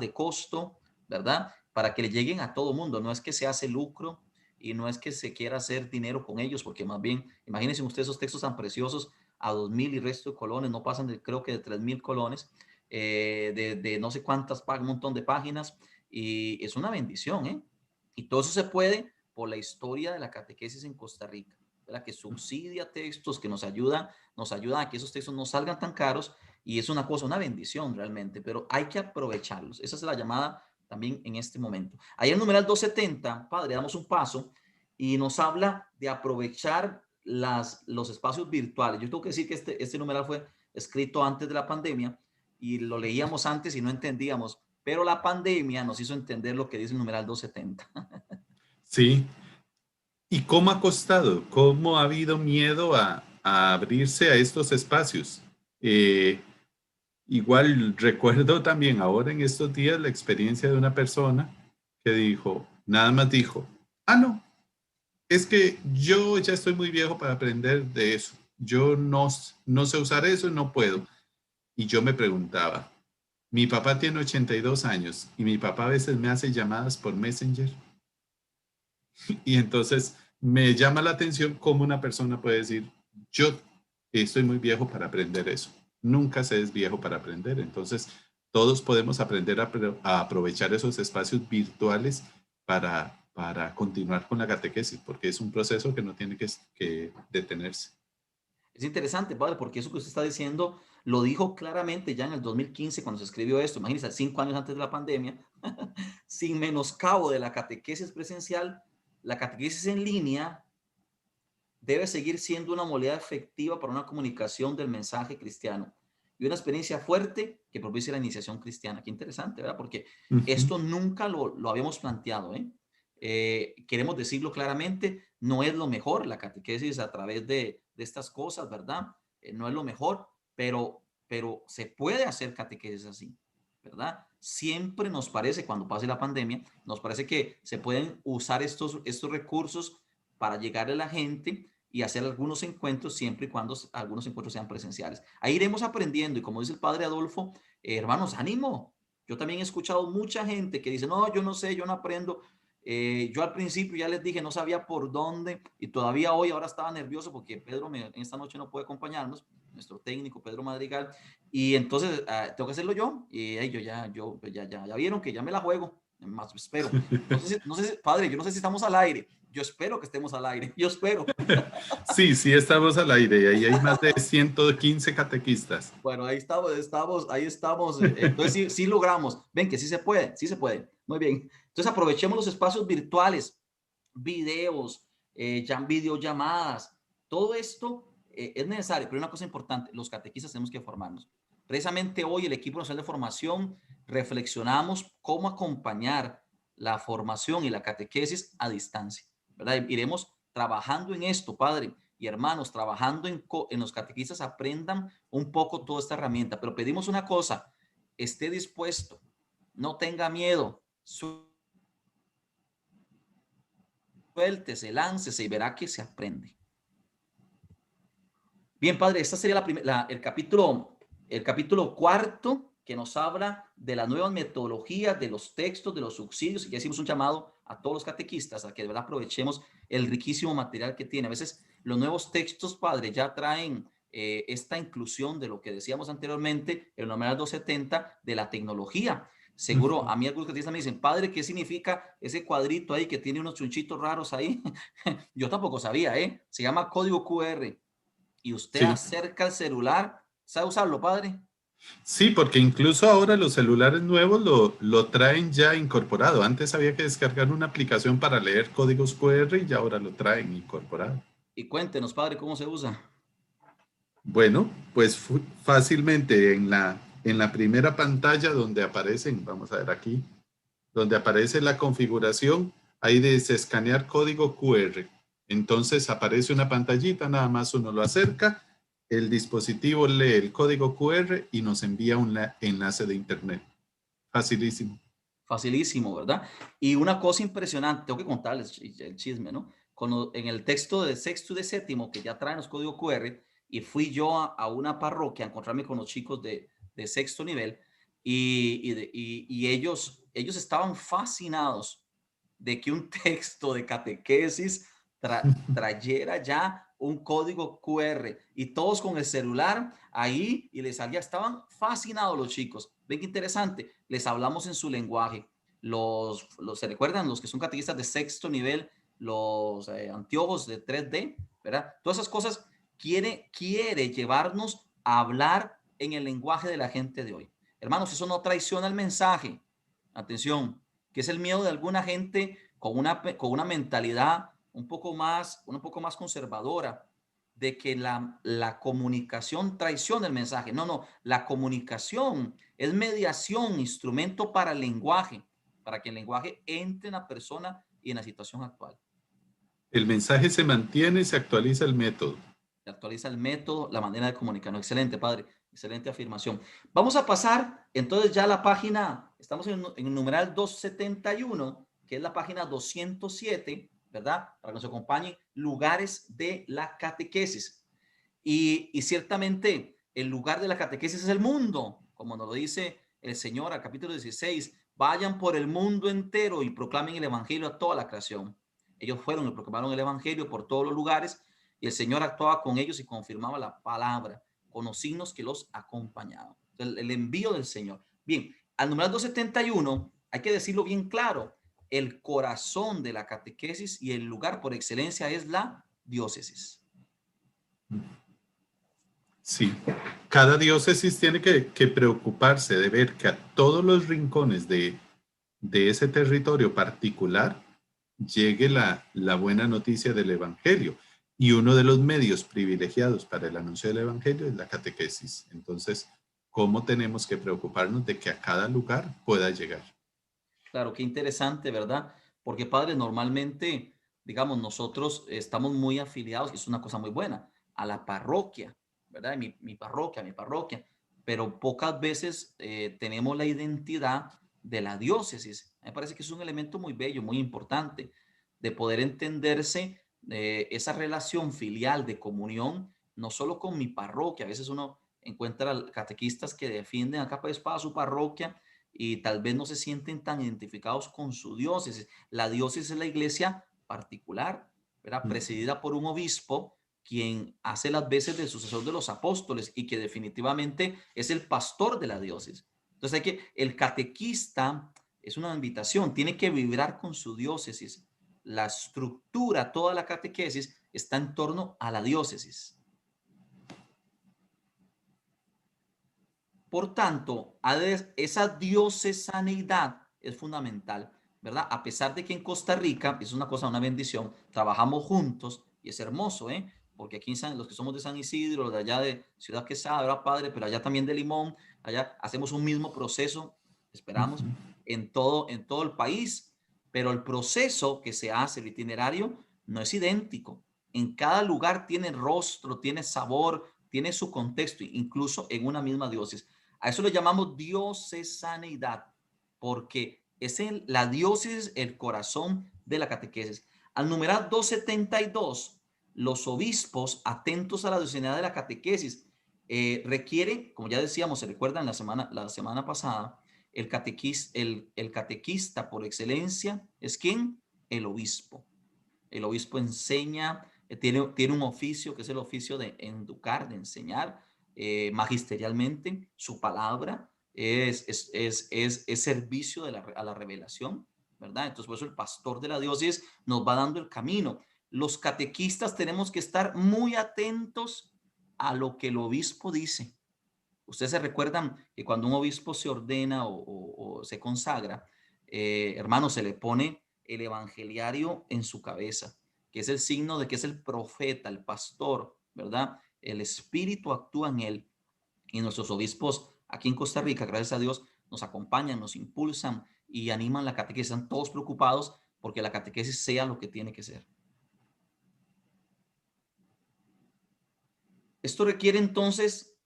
Speaker 3: de costo, ¿verdad? Para que le lleguen a todo mundo. No es que se hace lucro y no es que se quiera hacer dinero con ellos, porque más bien, imagínense ustedes esos textos tan preciosos a 2,000 y resto de colones, no pasan creo que de 3,000 colones, de no sé cuántas, un montón de páginas, y es una bendición, ¿eh? Y todo eso se puede por la historia de la catequesis en Costa Rica, ¿verdad? Que subsidia textos, que nos ayuda a que esos textos no salgan tan caros, y es una cosa, una bendición realmente, pero hay que aprovecharlos. Esa es la llamada también en este momento. Ahí en el numeral 270, padre, damos un paso y nos habla de aprovechar los espacios virtuales. Yo tengo que decir que este numeral fue escrito antes de la pandemia y lo leíamos antes y no entendíamos, pero la pandemia nos hizo entender lo que dice el numeral 270.
Speaker 4: Sí. ¿Y cómo ha costado? ¿Cómo ha habido miedo a abrirse a estos espacios? Igual recuerdo también ahora en estos días la experiencia de una persona que dijo, nada más dijo, no, es que yo ya estoy muy viejo para aprender de eso. Yo no sé usar eso y no puedo. Y yo me preguntaba, mi papá tiene 82 años y mi papá a veces me hace llamadas por Messenger. Y entonces me llama la atención cómo una persona puede decir, yo estoy muy viejo para aprender eso. Nunca se es viejo para aprender. Entonces, todos podemos aprender a aprovechar esos espacios virtuales para continuar con la catequesis, porque es un proceso que no tiene que detenerse.
Speaker 3: Es interesante, padre, porque eso que usted está diciendo lo dijo claramente ya en el 2015 cuando se escribió esto. Imagínense, 5 años antes de la pandemia, sin menoscabo de la catequesis presencial, la catequesis en línea debe seguir siendo una modalidad efectiva para una comunicación del mensaje cristiano y una experiencia fuerte que propicie la iniciación cristiana. Qué interesante, ¿verdad? Porque esto nunca lo habíamos planteado, ¿eh? Queremos decirlo claramente, no es lo mejor la catequesis a través de estas cosas, ¿verdad? No es lo mejor, pero se puede hacer catequesis así, ¿verdad? Siempre nos parece, cuando pase la pandemia, nos parece que se pueden usar estos recursos para llegar a la gente y hacer algunos encuentros siempre y cuando algunos encuentros sean presenciales. Ahí iremos aprendiendo y como dice el padre Adolfo, hermanos, ánimo. Yo también he escuchado mucha gente que dice, no, yo no sé, yo no aprendo. Yo al principio ya les dije, no sabía por dónde y todavía hoy, ahora estaba nervioso porque Pedro en esta noche no puede acompañarnos, nuestro técnico Pedro Madrigal, y entonces tengo que hacerlo yo y ellos ya vieron que ya me la juego, más espero. No sé, padre, yo no sé si estamos al aire. Yo espero que estemos al aire. Yo espero.
Speaker 4: Sí, estamos al aire. Y ahí hay más de 115 catequistas.
Speaker 3: Bueno, ahí estamos. Entonces sí logramos. Ven que sí se puede. Muy bien. Entonces aprovechemos los espacios virtuales, videos, videollamadas. Todo esto es necesario, pero una cosa importante, los catequistas tenemos que formarnos. Precisamente hoy el equipo nacional de formación reflexionamos cómo acompañar la formación y la catequesis a distancia, ¿verdad? Iremos trabajando en esto, padre y hermanos, trabajando en los catequistas, aprendan un poco toda esta herramienta, pero pedimos una cosa, esté dispuesto, no tenga miedo, suéltese, láncese y verá que se aprende. Bien, padre, esta sería el capítulo 4 que nos habla de las nuevas metodologías, de los textos, de los subsidios, y que hicimos un llamado a todos los catequistas a que de verdad aprovechemos el riquísimo material que tiene. A veces los nuevos textos, padre, ya traen esta inclusión de lo que decíamos anteriormente, el numeral 270, de la tecnología. Seguro, a mí algunos catequistas me dicen, padre, ¿qué significa ese cuadrito ahí que tiene unos chunchitos raros ahí? Yo tampoco sabía, ¿eh? Se llama código QR. Y usted acerca el celular, ¿sabe usarlo, padre?
Speaker 4: Sí, porque incluso ahora los celulares nuevos lo traen ya incorporado. Antes había que descargar una aplicación para leer códigos QR y ya ahora lo traen incorporado.
Speaker 3: Y cuéntenos, padre, ¿cómo se usa?
Speaker 4: Bueno, pues fácilmente en la primera pantalla donde aparecen, vamos a ver aquí, donde aparece la configuración, ahí dice escanear código QR. Entonces aparece una pantallita, nada más uno lo acerca, el dispositivo lee el código QR y nos envía un enlace de internet. Facilísimo.
Speaker 3: Facilísimo, ¿verdad? Y una cosa impresionante, tengo que contarles el chisme, ¿no? En el texto de sexto y de séptimo, que ya traen los códigos QR, y fui yo a una parroquia a encontrarme con los chicos de sexto nivel, y ellos estaban fascinados de que un texto de catequesis trayera ya un código QR, y todos con el celular ahí, y les salía, estaban fascinados los chicos. Ven qué interesante, les hablamos en su lenguaje. ¿Se recuerdan? Los que son catequistas de sexto nivel, los anteojos de 3D, ¿verdad? Todas esas cosas quiere llevarnos a hablar en el lenguaje de la gente de hoy. Hermanos, eso no traiciona el mensaje. Atención, que es el miedo de alguna gente con una mentalidad un poco más conservadora, de que la comunicación traiciona el mensaje. No, la comunicación es mediación, instrumento para el lenguaje, para que el lenguaje entre en la persona y en la situación actual.
Speaker 4: El mensaje se mantiene, se actualiza el método.
Speaker 3: Se actualiza el método, la manera de comunicar. Excelente, padre. Excelente afirmación. Vamos a pasar entonces ya a la página, estamos en el numeral 271, que es la página 207, ¿verdad? Para que nos acompañen lugares de la catequesis. Y ciertamente el lugar de la catequesis es el mundo, como nos lo dice el Señor al capítulo 16. Vayan por el mundo entero y proclamen el evangelio a toda la creación. Ellos fueron y proclamaron el evangelio por todos los lugares, y el Señor actuaba con ellos y confirmaba la palabra con los signos que los acompañaban. El envío del Señor. Bien, al numeral 271 hay que decirlo bien claro. El corazón de la catequesis y el lugar por excelencia es la diócesis.
Speaker 4: Sí, cada diócesis tiene que preocuparse de ver que a todos los rincones de ese territorio particular llegue la buena noticia del Evangelio. Y uno de los medios privilegiados para el anuncio del Evangelio es la catequesis. Entonces, ¿cómo tenemos que preocuparnos de que a cada lugar pueda llegar?
Speaker 3: Claro, qué interesante, ¿verdad? Porque, padre, normalmente, digamos, nosotros estamos muy afiliados, y es una cosa muy buena, a la parroquia, ¿verdad? Mi parroquia, pero pocas veces tenemos la identidad de la diócesis. Me parece que es un elemento muy bello, muy importante, de poder entenderse esa relación filial de comunión, no solo con mi parroquia. A veces uno encuentra catequistas que defienden a capa y espada su parroquia, y tal vez no se sienten tan identificados con su diócesis. La diócesis es la iglesia particular, ¿verdad? Presidida por un obispo, quien hace las veces de sucesor de los apóstoles y que definitivamente es el pastor de la diócesis. Entonces el catequista es una invitación, tiene que vibrar con su diócesis. La estructura, toda la catequesis está en torno a la diócesis. Por tanto, esa diocesanidad es fundamental, ¿verdad? A pesar de que en Costa Rica, es una cosa, una bendición, trabajamos juntos y es hermoso, ¿eh? Porque aquí los que somos de San Isidro, de allá de Ciudad Quesada, ¿verdad, padre? Pero allá también de Limón, allá hacemos un mismo proceso, esperamos, en todo el país, pero el proceso que se hace, el itinerario, no es idéntico. En cada lugar tiene rostro, tiene sabor, tiene su contexto, incluso en una misma diócesis. A eso lo llamamos diocesanidad, porque es la diócesis el corazón de la catequesis. Al numeral 272, los obispos, atentos a la diocesanidad de la catequesis, requieren, como ya decíamos, se recuerdan la semana pasada, el catequista por excelencia es ¿quién? El obispo. El obispo enseña, tiene un oficio que es el oficio de educar, de enseñar magisterialmente. Su palabra es servicio a la revelación, ¿verdad? Entonces, por eso el pastor de la diócesis nos va dando el camino. Los catequistas tenemos que estar muy atentos a lo que el obispo dice. Ustedes se recuerdan que cuando un obispo se ordena o se consagra, hermano, se le pone el evangeliario en su cabeza, que es el signo de que es el profeta, el pastor, ¿verdad? El Espíritu actúa en él. Y nuestros obispos aquí en Costa Rica, gracias a Dios, nos acompañan, nos impulsan y animan la catequesis. Están todos preocupados porque la catequesis sea lo que tiene que ser. Esto requiere entonces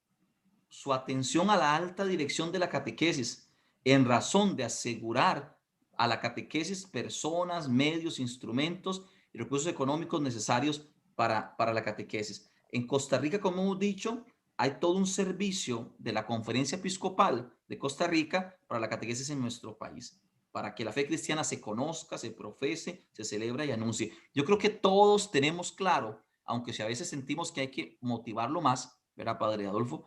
Speaker 3: su atención a la alta dirección de la catequesis, en razón de asegurar a la catequesis personas, medios, instrumentos y recursos económicos necesarios para la catequesis. En Costa Rica, como hemos dicho, hay todo un servicio de la Conferencia Episcopal de Costa Rica para la catequesis en nuestro país, para que la fe cristiana se conozca, se profese, se celebra y anuncie. Yo creo que todos tenemos claro, aunque si a veces sentimos que hay que motivarlo más, ¿verdad, Padre Adolfo?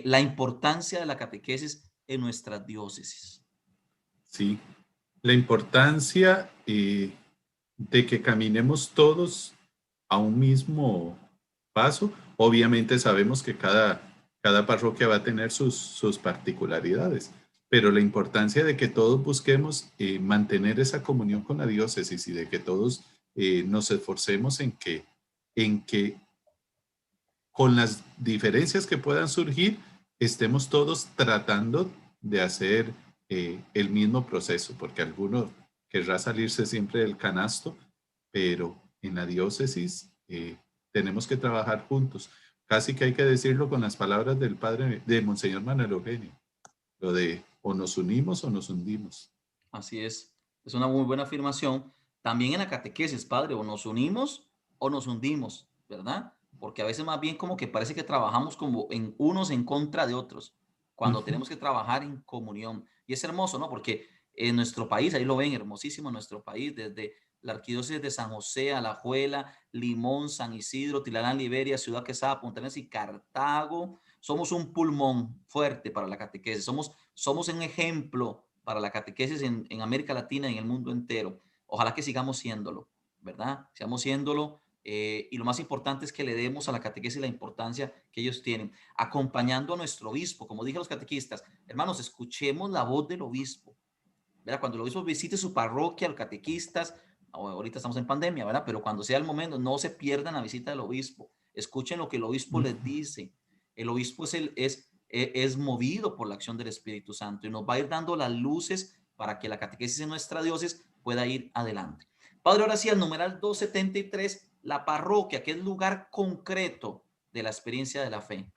Speaker 3: La importancia de la catequesis en nuestras diócesis.
Speaker 4: Sí, la importancia de que caminemos todos a un mismo paso. Obviamente sabemos que cada parroquia va a tener sus particularidades, pero la importancia de que todos busquemos mantener esa comunión con la diócesis y de que todos nos esforcemos en que con las diferencias que puedan surgir, estemos todos tratando de hacer el mismo proceso, porque alguno querrá salirse siempre del canasto, pero en la diócesis tenemos que trabajar juntos. Casi que hay que decirlo con las palabras del padre, de Monseñor Manuel Eugenio, lo de o nos unimos o nos hundimos.
Speaker 3: Así es una muy buena afirmación. También en la catequesis, Padre, o nos unimos o nos hundimos, ¿verdad? Porque a veces más bien como que parece que trabajamos como en unos en contra de otros, cuando tenemos que trabajar en comunión. Y es hermoso, ¿no? Porque en nuestro país, ahí lo ven, hermosísimo nuestro país, desde la arquidiócesis de San José, Alajuela, Limón, San Isidro, Tilarán, Liberia, Ciudad Quesada, Punta Arenas y Cartago. Somos un pulmón fuerte para la catequesis. Somos un ejemplo para la catequesis en América Latina y en el mundo entero. Ojalá que sigamos siéndolo, ¿verdad? Sigamos siéndolo. Y lo más importante es que le demos a la catequesis la importancia que ellos tienen, acompañando a nuestro obispo. Como dije a los catequistas, hermanos, escuchemos la voz del obispo, ¿verdad? Cuando el obispo visite su parroquia, los catequistas, ahorita estamos en pandemia, ¿verdad? Pero cuando sea el momento, no se pierdan la visita del obispo. Escuchen lo que el obispo les dice. El obispo es movido por la acción del Espíritu Santo y nos va a ir dando las luces para que la catequesis en nuestra diócesis pueda ir adelante. Padre, ahora sí, al numeral 273, la parroquia, que es lugar concreto de la experiencia de la fe.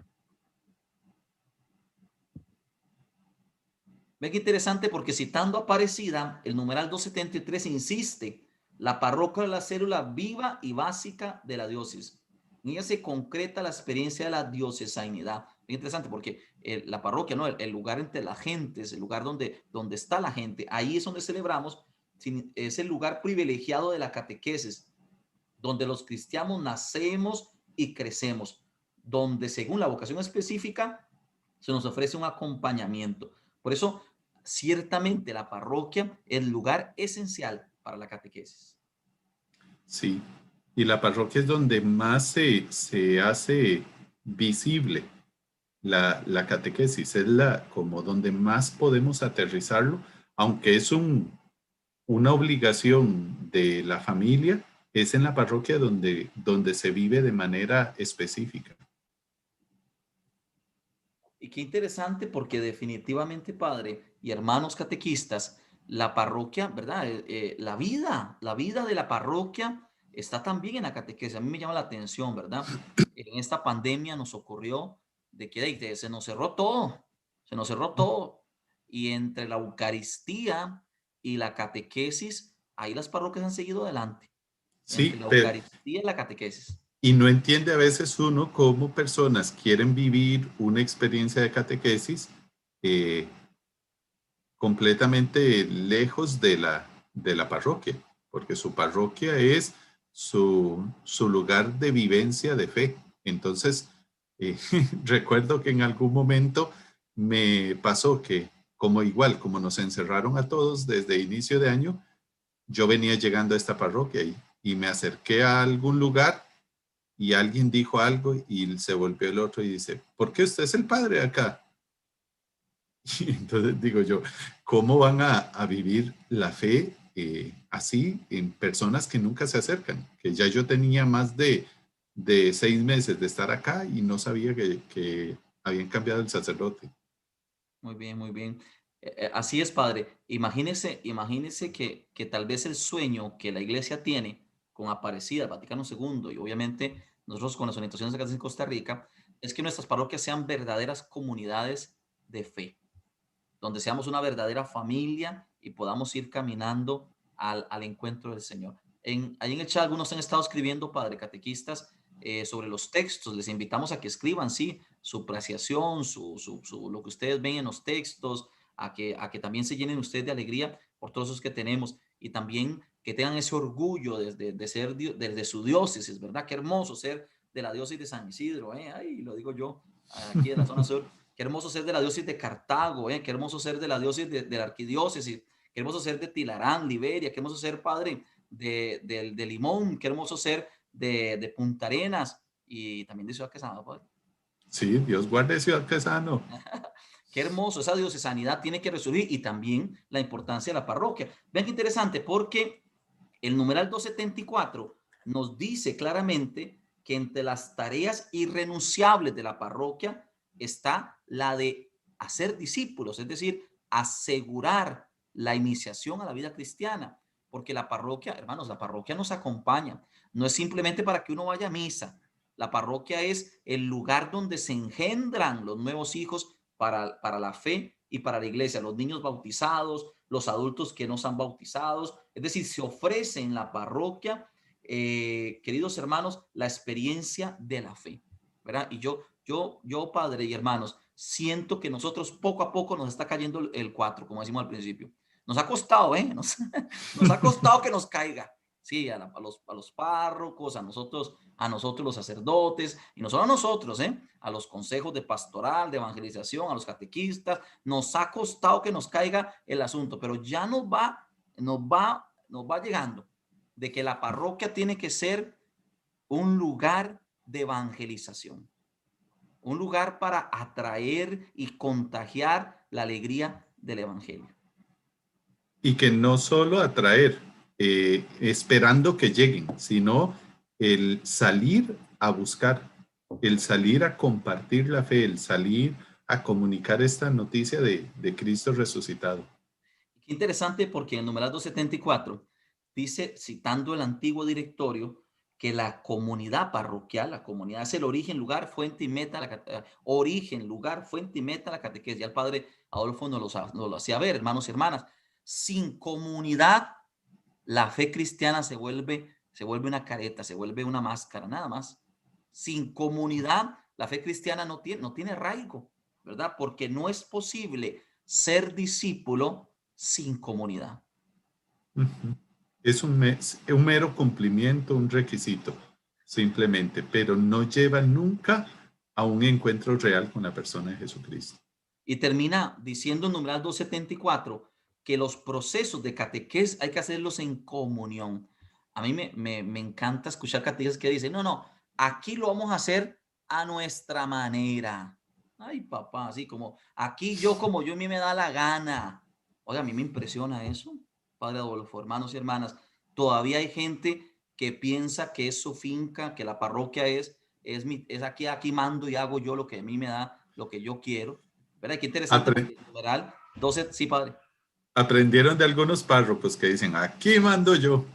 Speaker 3: Ve que interesante, porque citando a Aparecida, el numeral 273 insiste: la parroquia es la célula viva y básica de la diócesis. En ella se concreta la experiencia de la diocesanidad. Muy interesante, porque la parroquia, ¿no? El lugar entre las gentes, el lugar donde está la gente, ahí es donde celebramos, es el lugar privilegiado de la catequesis, donde los cristianos nacemos y crecemos, donde según la vocación específica se nos ofrece un acompañamiento. Por eso, ciertamente la parroquia es el lugar esencial para la catequesis.
Speaker 4: Sí, y la parroquia es donde más se hace visible la catequesis, es como donde más podemos aterrizarlo, aunque es una obligación de la familia, es en la parroquia donde se vive de manera específica.
Speaker 3: Y qué interesante, porque definitivamente, Padre y hermanos catequistas, la parroquia, ¿verdad? La vida de la parroquia está también en la catequesis. A mí me llama la atención, ¿verdad? En esta pandemia nos ocurrió de que se nos cerró todo. Y entre la Eucaristía y la catequesis, ahí las parroquias han seguido adelante.
Speaker 4: Sí,
Speaker 3: entre la Eucaristía y la catequesis.
Speaker 4: Y no entiende a veces uno cómo personas quieren vivir una experiencia de catequesis completamente lejos de la parroquia, porque su parroquia es su lugar de vivencia de fe. Entonces, recuerdo que en algún momento me pasó que como nos encerraron a todos desde inicio de año, yo venía llegando a esta parroquia y me acerqué a algún lugar y alguien dijo algo y se volvió el otro y dice: ¿por qué usted es el padre acá? Y entonces digo yo, ¿cómo van a vivir la fe así en personas que nunca se acercan, que ya yo tenía más de 6 meses de estar acá y no sabía que habían cambiado el sacerdote.
Speaker 3: Muy bien, muy bien. Así es, padre. Imagínese que tal vez el sueño que la iglesia tiene con Aparecida, el Vaticano II, y obviamente nosotros con las orientaciones acá en Costa Rica, es que nuestras parroquias sean verdaderas comunidades de fe, donde seamos una verdadera familia y podamos ir caminando al encuentro del Señor. Ahí en el chat algunos han estado escribiendo, padre, catequistas, sobre los textos. Les invitamos a que escriban, sí, su apreciación, lo que ustedes ven en los textos, a que también se llenen ustedes de alegría por todos esos que tenemos y también que tengan ese orgullo de ser desde su diócesis, ¿verdad? Qué hermoso ser de la diócesis de San Isidro, ahí lo digo yo, aquí en la zona sur. Qué hermoso ser de la diócesis de Cartago, qué hermoso ser de la diócesis de la arquidiócesis, qué hermoso ser de Tilarán, Liberia, qué hermoso ser, padre, de Limón, qué hermoso ser de Punta Arenas y también de Ciudad Quesada, padre.
Speaker 4: Sí, Dios guarde Ciudad Quesada.
Speaker 3: Qué hermoso, esa diocesanidad tiene que resurgir y también la importancia de la parroquia. Vean qué interesante, porque el numeral 274 nos dice claramente que entre las tareas irrenunciables de la parroquia está la de hacer discípulos, es decir, asegurar la iniciación a la vida cristiana, porque la parroquia, hermanos, la parroquia nos acompaña, no es simplemente para que uno vaya a misa, la parroquia es el lugar donde se engendran los nuevos hijos para la fe y para la iglesia, los niños bautizados, los adultos que no son bautizados, es decir, se ofrece en la parroquia, queridos hermanos, la experiencia de la fe, ¿verdad? Y yo, padre y hermanos, siento que nosotros poco a poco nos está cayendo el 4, como decimos al principio. Nos ha costado, nos ha costado que nos caiga. Sí, a los párrocos, a nosotros los sacerdotes, y no solo a nosotros, a los consejos de pastoral, de evangelización, a los catequistas, nos ha costado que nos caiga el asunto, pero ya nos va llegando de que la parroquia tiene que ser un lugar de evangelización, un lugar para atraer y contagiar la alegría del evangelio.
Speaker 4: Y que no solo atraer, esperando que lleguen, sino el salir a buscar, el salir a compartir la fe, el salir a comunicar esta noticia de Cristo resucitado.
Speaker 3: Qué interesante, porque en el numeral 274 dice, citando el antiguo directorio, que la comunidad parroquial, la comunidad es el origen, lugar, fuente y meta, origen, lugar, fuente y meta la catequesis. Ya el padre Adolfo nos lo hacía ver, hermanos y hermanas. Sin comunidad, la fe cristiana se vuelve una careta, se vuelve una máscara, nada más. Sin comunidad, la fe cristiana no tiene arraigo, ¿verdad? Porque no es posible ser discípulo sin comunidad.
Speaker 4: Es un mero cumplimiento, un requisito, simplemente, pero no lleva nunca a un encuentro real con la persona de Jesucristo.
Speaker 3: Y termina diciendo en numeral 274 que los procesos de catequesis hay que hacerlos en comunión. A mí me encanta escuchar catequesis que dicen, no, aquí lo vamos a hacer a nuestra manera. Ay, papá, así como aquí como yo a mí me da la gana. Oiga, a mí me impresiona eso, padre Adolfo, hermanos y hermanas. Todavía hay gente que piensa que es su finca, que la parroquia es aquí mando y hago yo lo que a mí me da, lo que yo quiero. ¿Verdad? Qué interesante. Numeral 12, sí, padre.
Speaker 4: Aprendieron de algunos párrocos que dicen, aquí mando yo.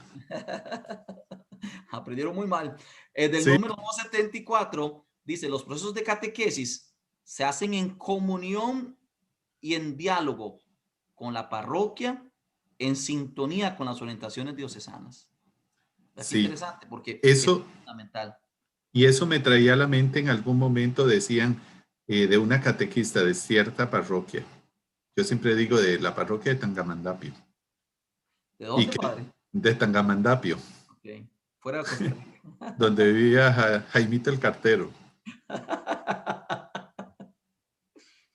Speaker 3: Aprendieron muy mal. Del
Speaker 4: Sí.
Speaker 3: número 274 dice, los procesos de catequesis se hacen en comunión y en diálogo con la parroquia, en sintonía con las orientaciones diocesanas. Es
Speaker 4: Sí.
Speaker 3: interesante porque
Speaker 4: eso
Speaker 3: es fundamental.
Speaker 4: Y eso me traía a la mente, en algún momento decían de una catequista de cierta parroquia. Yo siempre digo de la parroquia de Tangamandapio.
Speaker 3: ¿De dónde, padre?
Speaker 4: De Tangamandapio.
Speaker 3: Okay. Fuera de Costa Rica.
Speaker 4: Donde vivía Jaimito el Cartero.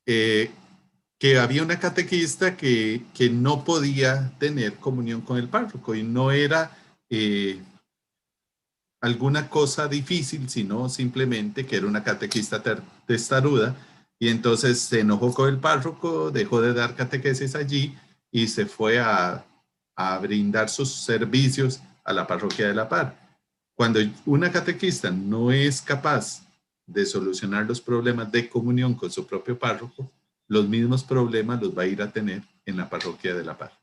Speaker 4: Que había una catequista que no podía tener comunión con el párroco y no era alguna cosa difícil, sino simplemente que era una catequista testaruda y entonces se enojó con el párroco, dejó de dar catequesis allí y se fue a a brindar sus servicios a la parroquia de La Par. Cuando una catequista no es capaz de solucionar los problemas de comunión con su propio párroco, los mismos problemas los va a ir a tener en la parroquia de La Par.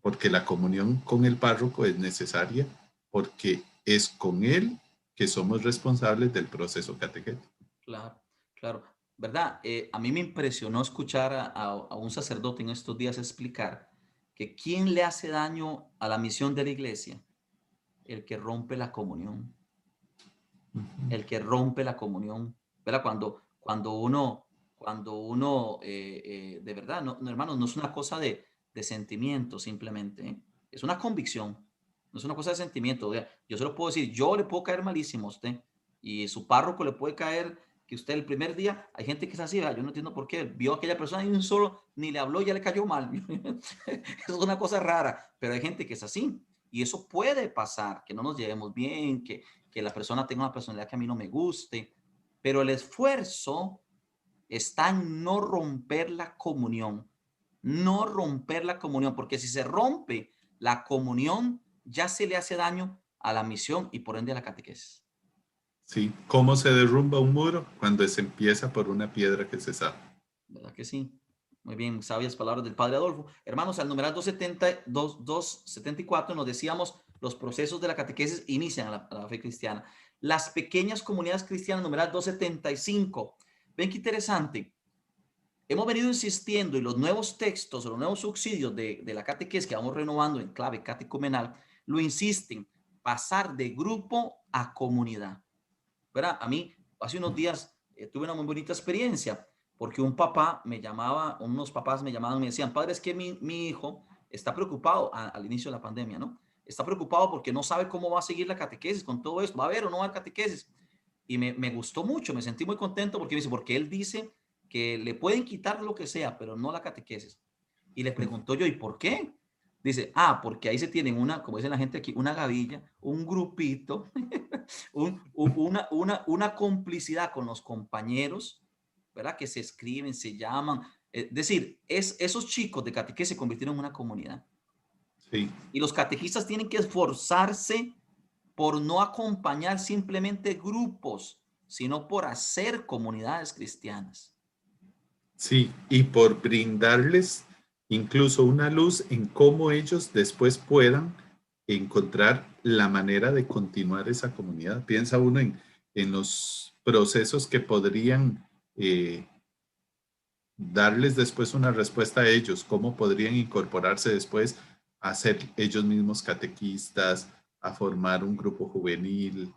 Speaker 4: Porque la comunión con el párroco es necesaria, porque es con él que somos responsables del proceso catequético.
Speaker 3: Claro, claro. ¿Verdad? A mí me impresionó escuchar a un sacerdote en estos días explicar que ¿quién le hace daño a la misión de la iglesia? El que rompe la comunión. El que rompe la comunión. ¿Verdad? Cuando uno de verdad, no, hermanos, no es una cosa de sentimiento simplemente, ¿eh? Es una convicción. No es una cosa de sentimiento. Yo se lo puedo decir, yo le puedo caer malísimo a usted y su párroco le puede caer que usted el primer día, hay gente que es así, ¿verdad? Yo no entiendo por qué, vio a aquella persona y un solo, ni le habló, ya le cayó mal. Es una cosa rara, pero hay gente que es así. Y eso puede pasar, que no nos llevemos bien, que la persona tenga una personalidad que a mí no me guste, pero el esfuerzo está en no romper la comunión, no romper la comunión, porque si se rompe la comunión, ya se le hace daño a la misión y por ende a la catequesis.
Speaker 4: Sí, ¿cómo se derrumba un muro? Cuando se empieza por una piedra que se sabe.
Speaker 3: ¿Verdad que sí? Muy bien, sabias palabras del Padre Adolfo. Hermanos, al numeral 274 nos decíamos, los procesos de la catequesis inician a la fe cristiana. Las pequeñas comunidades cristianas, numeral 275. Ven qué interesante. Hemos venido insistiendo y los nuevos textos, los nuevos subsidios de la catequesis que vamos renovando en clave catecumenal, lo insisten, pasar de grupo a comunidad. ¿Verdad? A mí, hace unos días tuve una muy bonita experiencia, porque unos papás me llamaban y me decían, padre, es que mi hijo está preocupado al inicio de la pandemia, ¿no? Está preocupado porque no sabe cómo va a seguir la catequesis con todo esto, ¿va a haber o no va a haber catequesis? Y me gustó mucho, me sentí muy contento porque él dice que le pueden quitar lo que sea, pero no la catequesis. Y le pregunto yo, ¿y por qué? Dice, porque ahí se tienen como dice la gente aquí, una gavilla, un grupito, una complicidad con los compañeros, ¿verdad? Que se escriben, se llaman. Es decir, esos chicos de catequesis se convirtieron en una comunidad.
Speaker 4: Sí.
Speaker 3: Y los catequistas tienen que esforzarse por no acompañar simplemente grupos, sino por hacer comunidades cristianas.
Speaker 4: Sí, y por brindarles incluso una luz en cómo ellos después puedan encontrar la manera de continuar esa comunidad. Piensa uno en los procesos que podrían darles después una respuesta a ellos, cómo podrían incorporarse después a ser ellos mismos catequistas, a formar un grupo juvenil,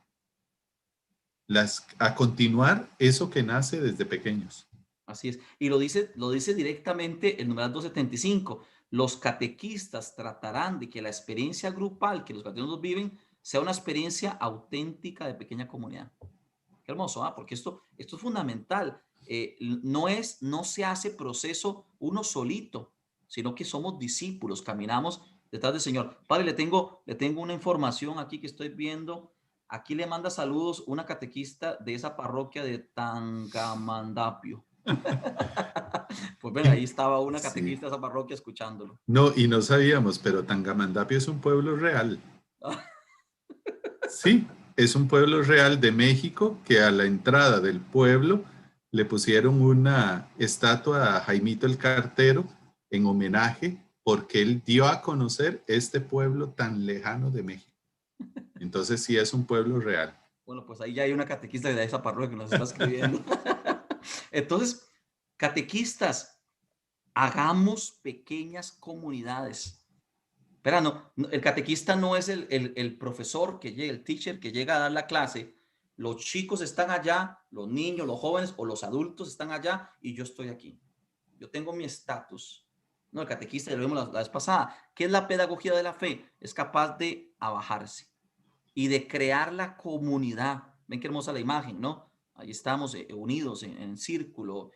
Speaker 4: a continuar eso que nace desde pequeños.
Speaker 3: Así es. Y lo dice directamente el numeral 275. Los catequistas tratarán de que la experiencia grupal que los catequistas viven sea una experiencia auténtica de pequeña comunidad. Qué hermoso, ¿ah? Porque esto es fundamental. No se hace proceso uno solito, sino que somos discípulos, caminamos detrás del Señor. Padre, le tengo una información aquí que estoy viendo. Aquí le manda saludos una catequista de esa parroquia de Tangamandapio. Pues bueno, ahí estaba una catequista de esa parroquia escuchándolo.
Speaker 4: No, y no sabíamos, pero Tangamandapio es un pueblo real. Sí, es un pueblo real de México que a la entrada del pueblo le pusieron una estatua a Jaimito el Cartero en homenaje porque él dio a conocer este pueblo tan lejano de México. Entonces sí es un pueblo real.
Speaker 3: Bueno, pues ahí ya hay una catequista de esa parroquia que nos está escribiendo. Entonces, catequistas, hagamos pequeñas comunidades. Pero el catequista no es el profesor que llega, el teacher que llega a dar la clase. Los chicos están allá, los niños, los jóvenes o los adultos están allá y yo estoy aquí. Yo tengo mi estatus. No, el catequista, ya lo vimos la vez pasada. ¿Qué es la pedagogía de la fe? Es capaz de abajarse y de crear la comunidad. Ven qué hermosa la imagen, ¿no? Ahí estamos unidos en círculo,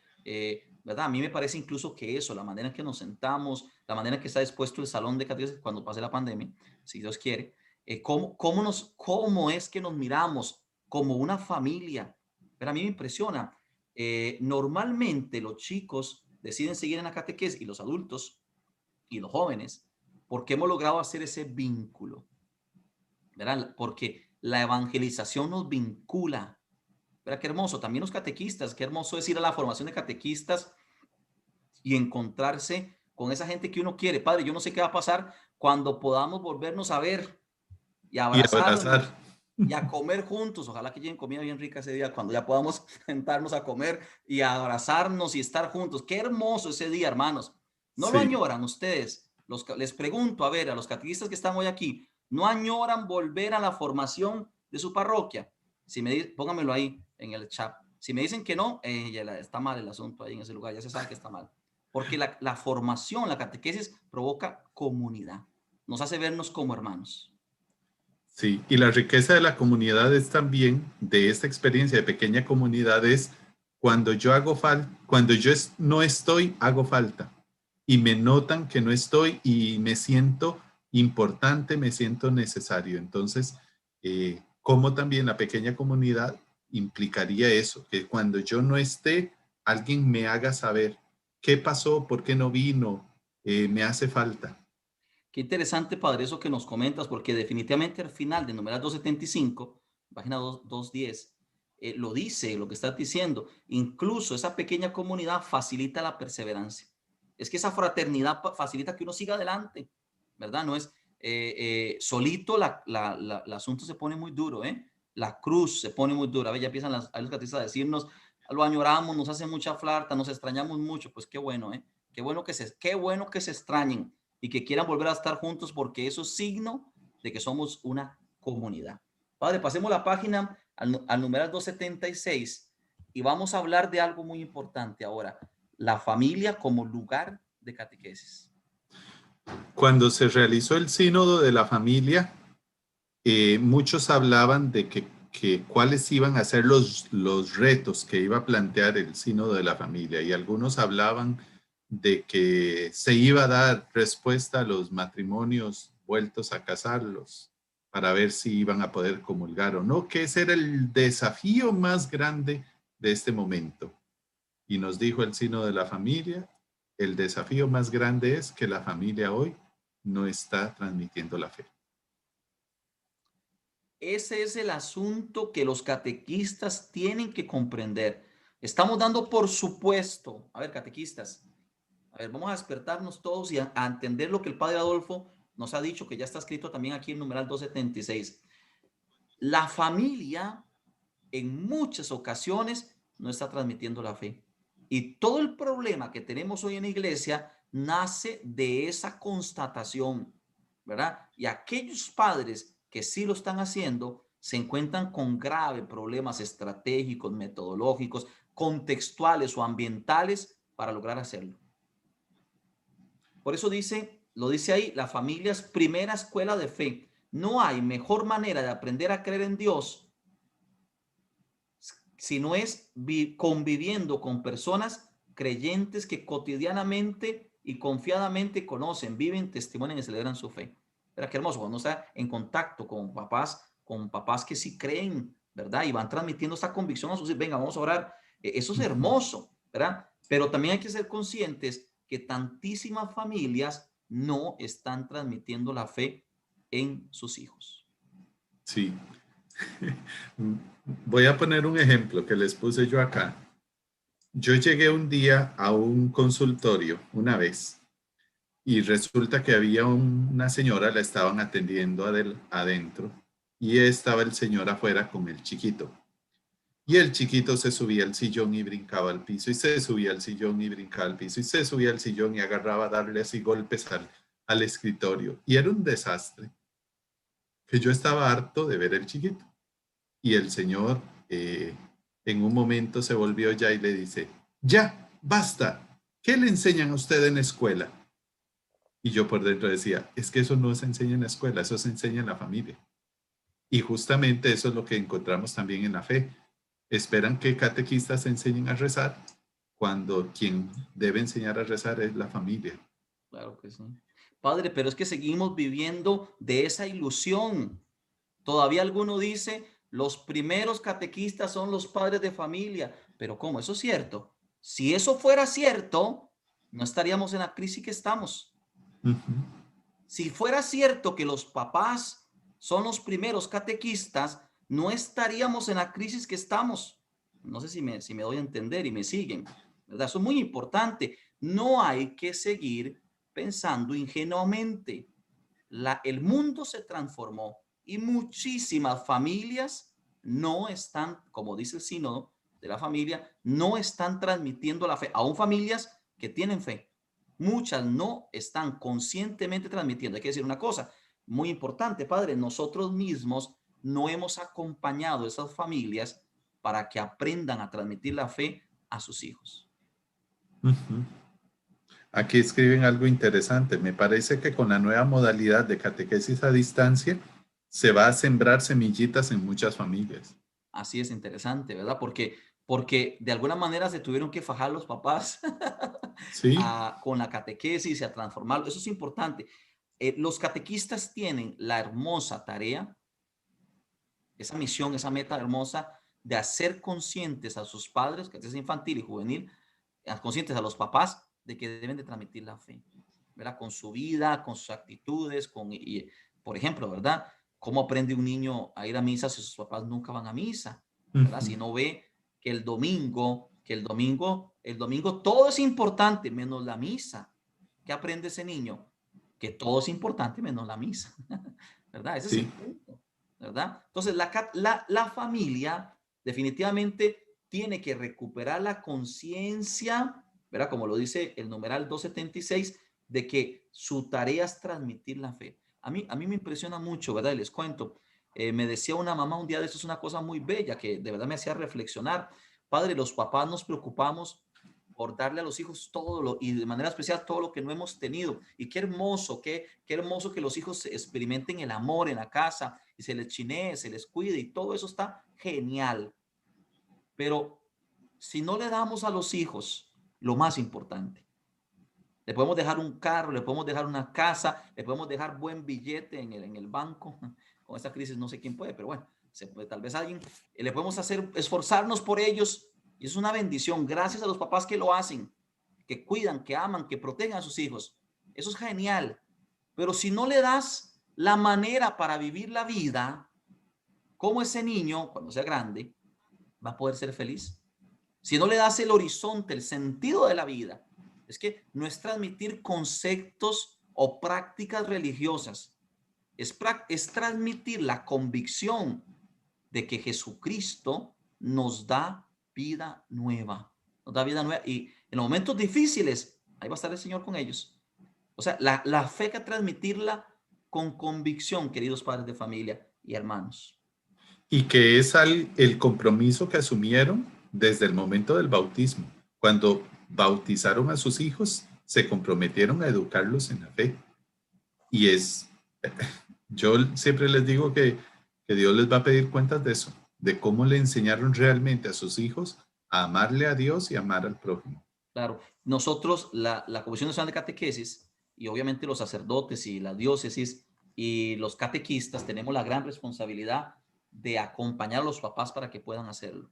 Speaker 3: ¿verdad? A mí me parece incluso que eso, la manera en que nos sentamos, la manera en que está dispuesto el salón de catequesis cuando pase la pandemia, si Dios quiere, cómo es que nos miramos como una familia. Pero a mí me impresiona. Normalmente los chicos deciden seguir en la catequesis y los adultos y los jóvenes porque hemos logrado hacer ese vínculo, ¿verdad? Porque la evangelización nos vincula. ¿Verdad? Qué hermoso. También los catequistas, qué hermoso es ir a la formación de catequistas y encontrarse con esa gente que uno quiere. Padre, yo no sé qué va a pasar cuando podamos volvernos a ver y
Speaker 4: Y
Speaker 3: abrazarnos
Speaker 4: abrazar.
Speaker 3: y a comer juntos. Ojalá que lleguen comida bien rica ese día, cuando ya podamos sentarnos a comer y a abrazarnos y estar juntos. Qué hermoso ese día, hermanos. ¿No lo
Speaker 4: Sí.
Speaker 3: añoran ustedes? Les pregunto, a ver, a los catequistas que están hoy aquí, ¿no añoran volver a la formación de su parroquia? Si me dicen, pónganmelo ahí en el chat. Si me dicen que no, ya está mal el asunto ahí en ese lugar, ya se sabe que está mal. Porque la formación, la catequesis provoca comunidad, nos hace vernos como hermanos.
Speaker 4: Sí, y la riqueza de la comunidad es también, de esta experiencia de pequeña comunidad, es cuando yo hago falta, cuando yo no estoy, hago falta. Y me notan que no estoy y me siento importante, me siento necesario. Entonces, ¿cómo también la pequeña comunidad implicaría eso? Que cuando yo no esté, alguien me haga saber qué pasó, por qué no vino, me hace falta.
Speaker 3: Qué interesante, padre, eso que nos comentas, porque definitivamente al final de numeral 275, página 210, lo dice, lo que estás diciendo. Incluso esa pequeña comunidad facilita la perseverancia. Es que esa fraternidad facilita que uno siga adelante, ¿verdad? No es solito, el asunto se pone muy duro, ¿eh? La cruz se pone muy dura. A ver, ya empiezan los catequistas a decirnos, lo añoramos, nos hace mucha falta, nos extrañamos mucho. Pues qué bueno, ¿eh? Qué bueno que se extrañen y que quieran volver a estar juntos, porque eso es signo de que somos una comunidad. Padre, pasemos la página al numeral 276 y vamos a hablar de algo muy importante ahora, la familia como lugar de catequesis.
Speaker 4: Cuando se realizó el sínodo de la familia, muchos hablaban de que cuáles iban a ser los retos que iba a plantear el sínodo de la familia, y algunos hablaban de que se iba a dar respuesta a los matrimonios vueltos a casarlos para ver si iban a poder comulgar o no, que ese era el desafío más grande de este momento. Y nos dijo el sínodo de la familia, el desafío más grande es que la familia hoy no está transmitiendo la fe.
Speaker 3: Ese es el asunto que los catequistas tienen que comprender. Estamos dando por supuesto, a ver, catequistas, a ver, vamos a despertarnos todos y a entender lo que el padre Adolfo nos ha dicho, que ya está escrito también aquí en numeral 276. La familia en muchas ocasiones no está transmitiendo la fe. Y todo el problema que tenemos hoy en la iglesia nace de esa constatación, ¿verdad? Y aquellos padres que sí lo están haciendo se encuentran con graves problemas estratégicos, metodológicos, contextuales o ambientales para lograr hacerlo. Por eso lo dice ahí, la familia es primera escuela de fe. No hay mejor manera de aprender a creer en Dios si no es conviviendo con personas creyentes que cotidianamente y confiadamente conocen, viven, testimonian y celebran su fe. Pero qué hermoso cuando está en contacto con papás que sí creen, ¿verdad? Y van transmitiendo esta convicción a sus hijos. Venga, vamos a orar. Eso es hermoso, ¿verdad? Pero también hay que ser conscientes que tantísimas familias no están transmitiendo la fe en sus hijos.
Speaker 4: Sí. Voy a poner un ejemplo que les puse yo acá. Yo llegué un día a un consultorio una vez y resulta que había una señora, la estaban atendiendo adentro, y estaba el señor afuera con el chiquito. Y el chiquito se subía al sillón y brincaba al piso, y se subía al sillón y brincaba al piso, y se subía al sillón y agarraba a darle así golpes al escritorio. Y era un desastre, que yo estaba harto de ver el chiquito. Y el señor en un momento se volvió ya y le dice, ya, basta, ¿qué le enseñan a usted en la escuela? Y yo por dentro decía, es que eso no se enseña en la escuela, eso se enseña en la familia. Y justamente eso es lo que encontramos también en la fe. Esperan que catequistas enseñen a rezar cuando quien debe enseñar a rezar es la familia.
Speaker 3: Claro que sí. Padre, pero es que seguimos viviendo de esa ilusión. Todavía alguno dice, los primeros catequistas son los padres de familia. Pero ¿cómo? ¿Eso es cierto? Si eso fuera cierto, no estaríamos en la crisis que estamos.
Speaker 4: Uh-huh.
Speaker 3: Si fuera cierto que los papás son los primeros catequistas, no estaríamos en la crisis que estamos. No sé si me doy a entender y me siguen, ¿verdad? Eso es muy importante. No hay que seguir pensando ingenuamente. El mundo se transformó y muchísimas familias no están, como dice el sínodo de la familia, no están transmitiendo la fe. Aún familias que tienen fe, muchas no están conscientemente transmitiendo. Hay que decir una cosa muy importante, padre, nosotros mismos no hemos acompañado a esas familias para que aprendan a transmitir la fe a sus hijos.
Speaker 4: Ujú. Aquí escriben algo interesante. Me parece que con la nueva modalidad de catequesis a distancia se va a sembrar semillitas en muchas familias.
Speaker 3: Así es interesante, ¿verdad? Porque de alguna manera se tuvieron que fajar los papás
Speaker 4: Sí.
Speaker 3: con la catequesis y a transformarlo. Eso es importante. Los catequistas tienen la hermosa tarea, esa misión, esa meta hermosa de hacer conscientes a sus padres, que es infantil y juvenil, conscientes a los papás de que deben de transmitir la fe, ¿verdad? Con su vida, con sus actitudes, por ejemplo, ¿verdad? ¿Cómo aprende un niño a ir a misa si sus papás nunca van a misa? ¿Verdad?
Speaker 4: Ujú.
Speaker 3: Si no ve que el domingo todo es importante menos la misa. ¿Qué aprende ese niño? Que todo es importante menos la misa, ¿verdad? Ese es el
Speaker 4: Sí.
Speaker 3: punto, ¿verdad? Entonces, la familia definitivamente tiene que recuperar la conciencia, ¿verdad? Como lo dice el numeral 276, de que su tarea es transmitir la fe. A mí me impresiona mucho, ¿verdad? Y les cuento, me decía una mamá un día de eso, es una cosa muy bella que de verdad me hacía reflexionar. Padre, los papás nos preocupamos por darle a los hijos todo y de manera especial todo lo que no hemos tenido. Y qué hermoso que los hijos experimenten el amor en la casa y se les chinee, se les cuide y todo eso está genial. Pero si no le damos a los hijos lo más importante, le podemos dejar un carro, le podemos dejar una casa, le podemos dejar buen billete en el banco. Con esta crisis no sé quién puede, pero bueno, se puede, tal vez alguien. Le podemos esforzarnos por ellos y es una bendición. Gracias a los papás que lo hacen, que cuidan, que aman, que protegen a sus hijos. Eso es genial. Pero si no le das la manera para vivir la vida, ¿cómo ese niño, cuando sea grande, va a poder ser feliz? Si no le das el horizonte, el sentido de la vida, es que no es transmitir conceptos o prácticas religiosas, es transmitir la convicción de que Jesucristo nos da vida nueva, y en los momentos difíciles, ahí va a estar el Señor con ellos. O sea, la fe hay que transmitirla con convicción, queridos padres de familia y hermanos.
Speaker 4: Y que es el compromiso que asumieron desde el momento del bautismo. Cuando bautizaron a sus hijos, se comprometieron a educarlos en la fe. Y yo siempre les digo que Dios les va a pedir cuentas de eso, de cómo le enseñaron realmente a sus hijos a amarle a Dios y amar al prójimo.
Speaker 3: Claro, nosotros, la Comisión Nacional de Catequesis, y obviamente los sacerdotes y la diócesis y los catequistas, tenemos la gran responsabilidad de acompañar a los papás para que puedan hacerlo,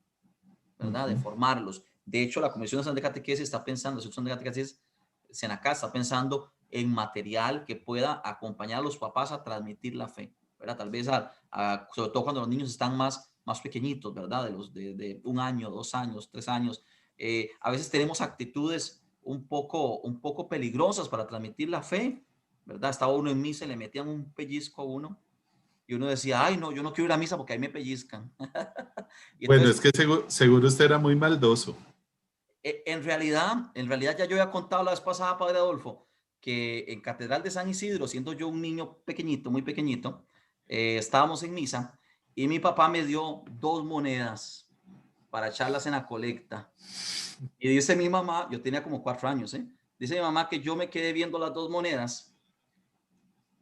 Speaker 3: ¿verdad? De formarlos. De hecho, la Comisión Nacional de Catequesis está pensando, la Sección de Catequesis, Senacá está pensando en material que pueda acompañar a los papás a transmitir la fe, ¿verdad? Tal vez, sobre todo cuando los niños están más pequeñitos, ¿verdad? De 1 año, 2 años, 3 años. A veces tenemos actitudes un poco peligrosas para transmitir la fe, ¿verdad? Estaba uno en misa y le metían un pellizco a uno y uno decía, ay, no, yo no quiero ir a misa porque ahí me pellizcan. Y
Speaker 4: Bueno,
Speaker 3: entonces,
Speaker 4: es que seguro usted era muy maldoso.
Speaker 3: en realidad, ya yo había contado la vez pasada, Padre Adolfo, que en Catedral de San Isidro, siendo yo un niño pequeñito, muy pequeñito, estábamos en misa y mi papá me dio 2 monedas para echarlas en la colecta. Y dice mi mamá, yo tenía como 4 años, dice mi mamá que yo me quedé viendo las 2 monedas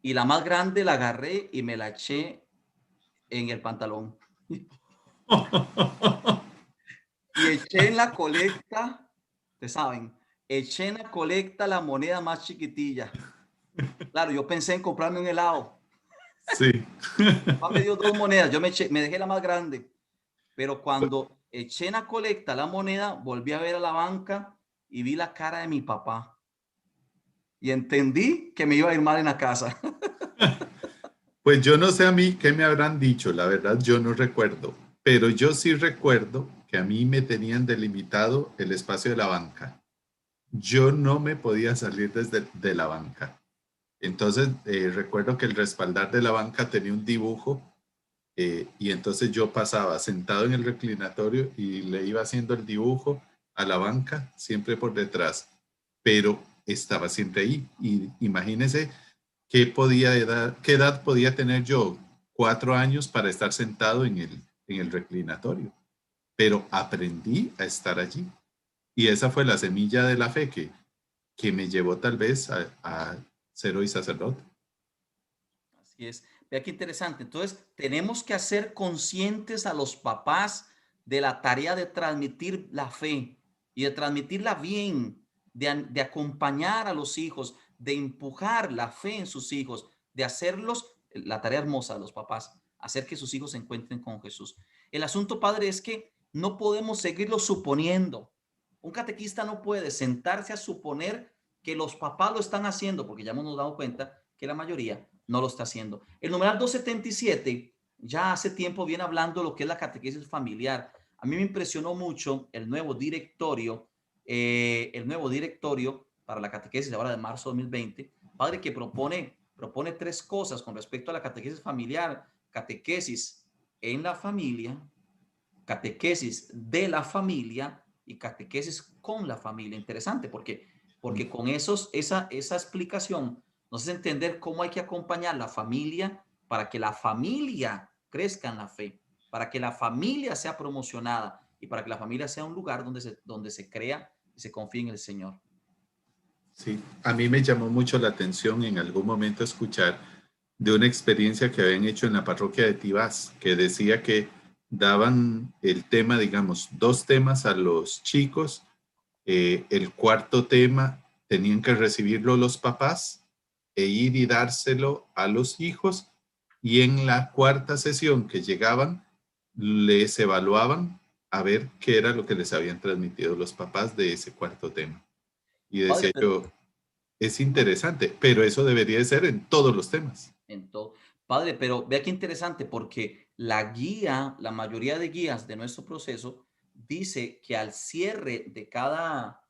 Speaker 3: y la más grande la agarré y me la eché en el pantalón. Y eché en la colecta, ustedes saben, eché en la colecta la moneda más chiquitilla. Claro, yo pensé en comprarme un helado.
Speaker 4: Sí.
Speaker 3: Mi papá me dio 2 monedas, yo me dejé la más grande. Pero cuando eché en la colecta la moneda, volví a ver a la banca y vi la cara de mi papá. y entendí que me iba a ir mal en la casa.
Speaker 4: Pues yo no sé a mí qué me habrán dicho, la verdad yo no recuerdo, pero yo sí recuerdo que a mí me tenían delimitado el espacio de la banca. Yo no me podía salir de la banca. Entonces recuerdo que el respaldar de la banca tenía un dibujo y entonces yo pasaba sentado en el reclinatorio y le iba haciendo el dibujo a la banca, siempre por detrás, pero estaba siempre ahí. Y imagínese qué edad podía tener yo, 4 años para estar sentado en el reclinatorio, pero aprendí a estar allí. Y esa fue la semilla de la fe que me llevó tal vez a ser hoy sacerdote.
Speaker 3: Así es. Vea qué interesante. Entonces, tenemos que hacer conscientes a los papás de la tarea de transmitir la fe y de transmitirla bien, de acompañar a los hijos, de empujar la fe en sus hijos, de hacerlos, la tarea hermosa de los papás, hacer que sus hijos se encuentren con Jesús. El asunto, padre, es que no podemos seguirlo suponiendo. Un catequista no puede sentarse a suponer que los papás lo están haciendo, porque ya hemos dado cuenta que la mayoría no lo está haciendo. El numeral 277 ya hace tiempo viene hablando de lo que es la catequesis familiar. A mí me impresionó mucho el nuevo directorio para la catequesis ahora de marzo de 2020, padre, que propone 3 cosas con respecto a la catequesis familiar: catequesis en la familia, catequesis de la familia y catequesis con la familia. Interesante, porque con esa explicación nos hace entender cómo hay que acompañar la familia para que la familia crezca en la fe, para que la familia sea promocionada y para que la familia sea un lugar donde se crea y se confía en el Señor.
Speaker 4: Sí, a mí me llamó mucho la atención en algún momento escuchar de una experiencia que habían hecho en la parroquia de Tibás, que decía que daban el tema, digamos, 2 temas a los chicos. El cuarto tema tenían que recibirlo los papás e ir y dárselo a los hijos, y en la cuarta sesión que llegaban les evaluaban a ver qué era lo que les habían transmitido los papás de ese cuarto tema. Y decía yo, es interesante, pero eso debería de ser en todos los temas.
Speaker 3: En todo. Padre, pero vea qué interesante, porque la mayoría de guías de nuestro proceso dice que al cierre de cada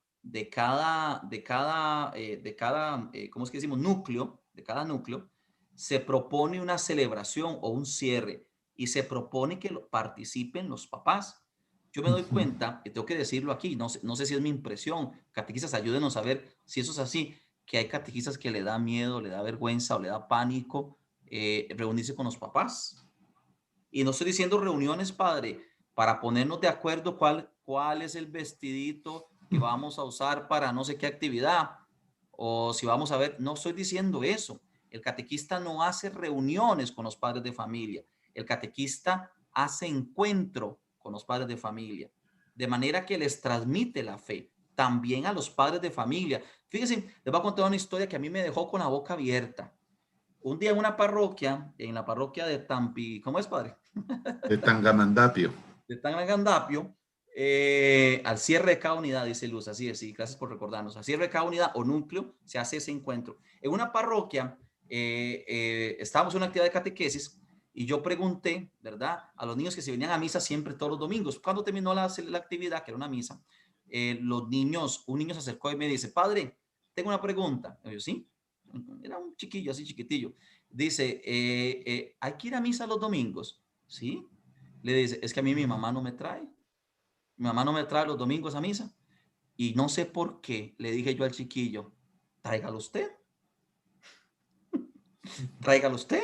Speaker 3: ¿cómo es que decimos? De cada núcleo, se propone una celebración o un cierre y se propone que participen los papás. Yo me doy cuenta, y tengo que decirlo aquí, no sé si es mi impresión, catequistas, ayúdenos a ver si eso es así, que hay catequistas que le da miedo, le da vergüenza o le da pánico reunirse con los papás. Y no estoy diciendo reuniones, padre, para ponernos de acuerdo cuál es el vestidito que vamos a usar para no sé qué actividad, o si vamos a ver, no estoy diciendo eso. El catequista no hace reuniones con los padres de familia. El catequista hace encuentro con los padres de familia, de manera que les transmite la fe también a los padres de familia. Fíjense, les voy a contar una historia que a mí me dejó con la boca abierta. Un día en una parroquia, en la parroquia de Tampi, ¿cómo es, padre?
Speaker 4: De Tangamandapio.
Speaker 3: De Tangamandapio, al cierre de cada unidad, dice Luz, así es, sí, gracias por recordarnos, al cierre de cada unidad o núcleo se hace ese encuentro. En una parroquia estábamos en una actividad de catequesis y yo pregunté, ¿verdad?, a los niños que se venían a misa siempre todos los domingos. Cuando terminó la actividad, que era una misa, un niño se acercó y me dice, padre, tengo una pregunta. Y yo, sí, era un chiquillo, así chiquitillo. Dice, ¿hay que ir a misa los domingos? Sí. Le dice, es que a mí mi mamá no me trae. Mi mamá no me trae los domingos a misa. Y no sé por qué le dije yo al chiquillo, tráigalo usted. Tráigalo usted.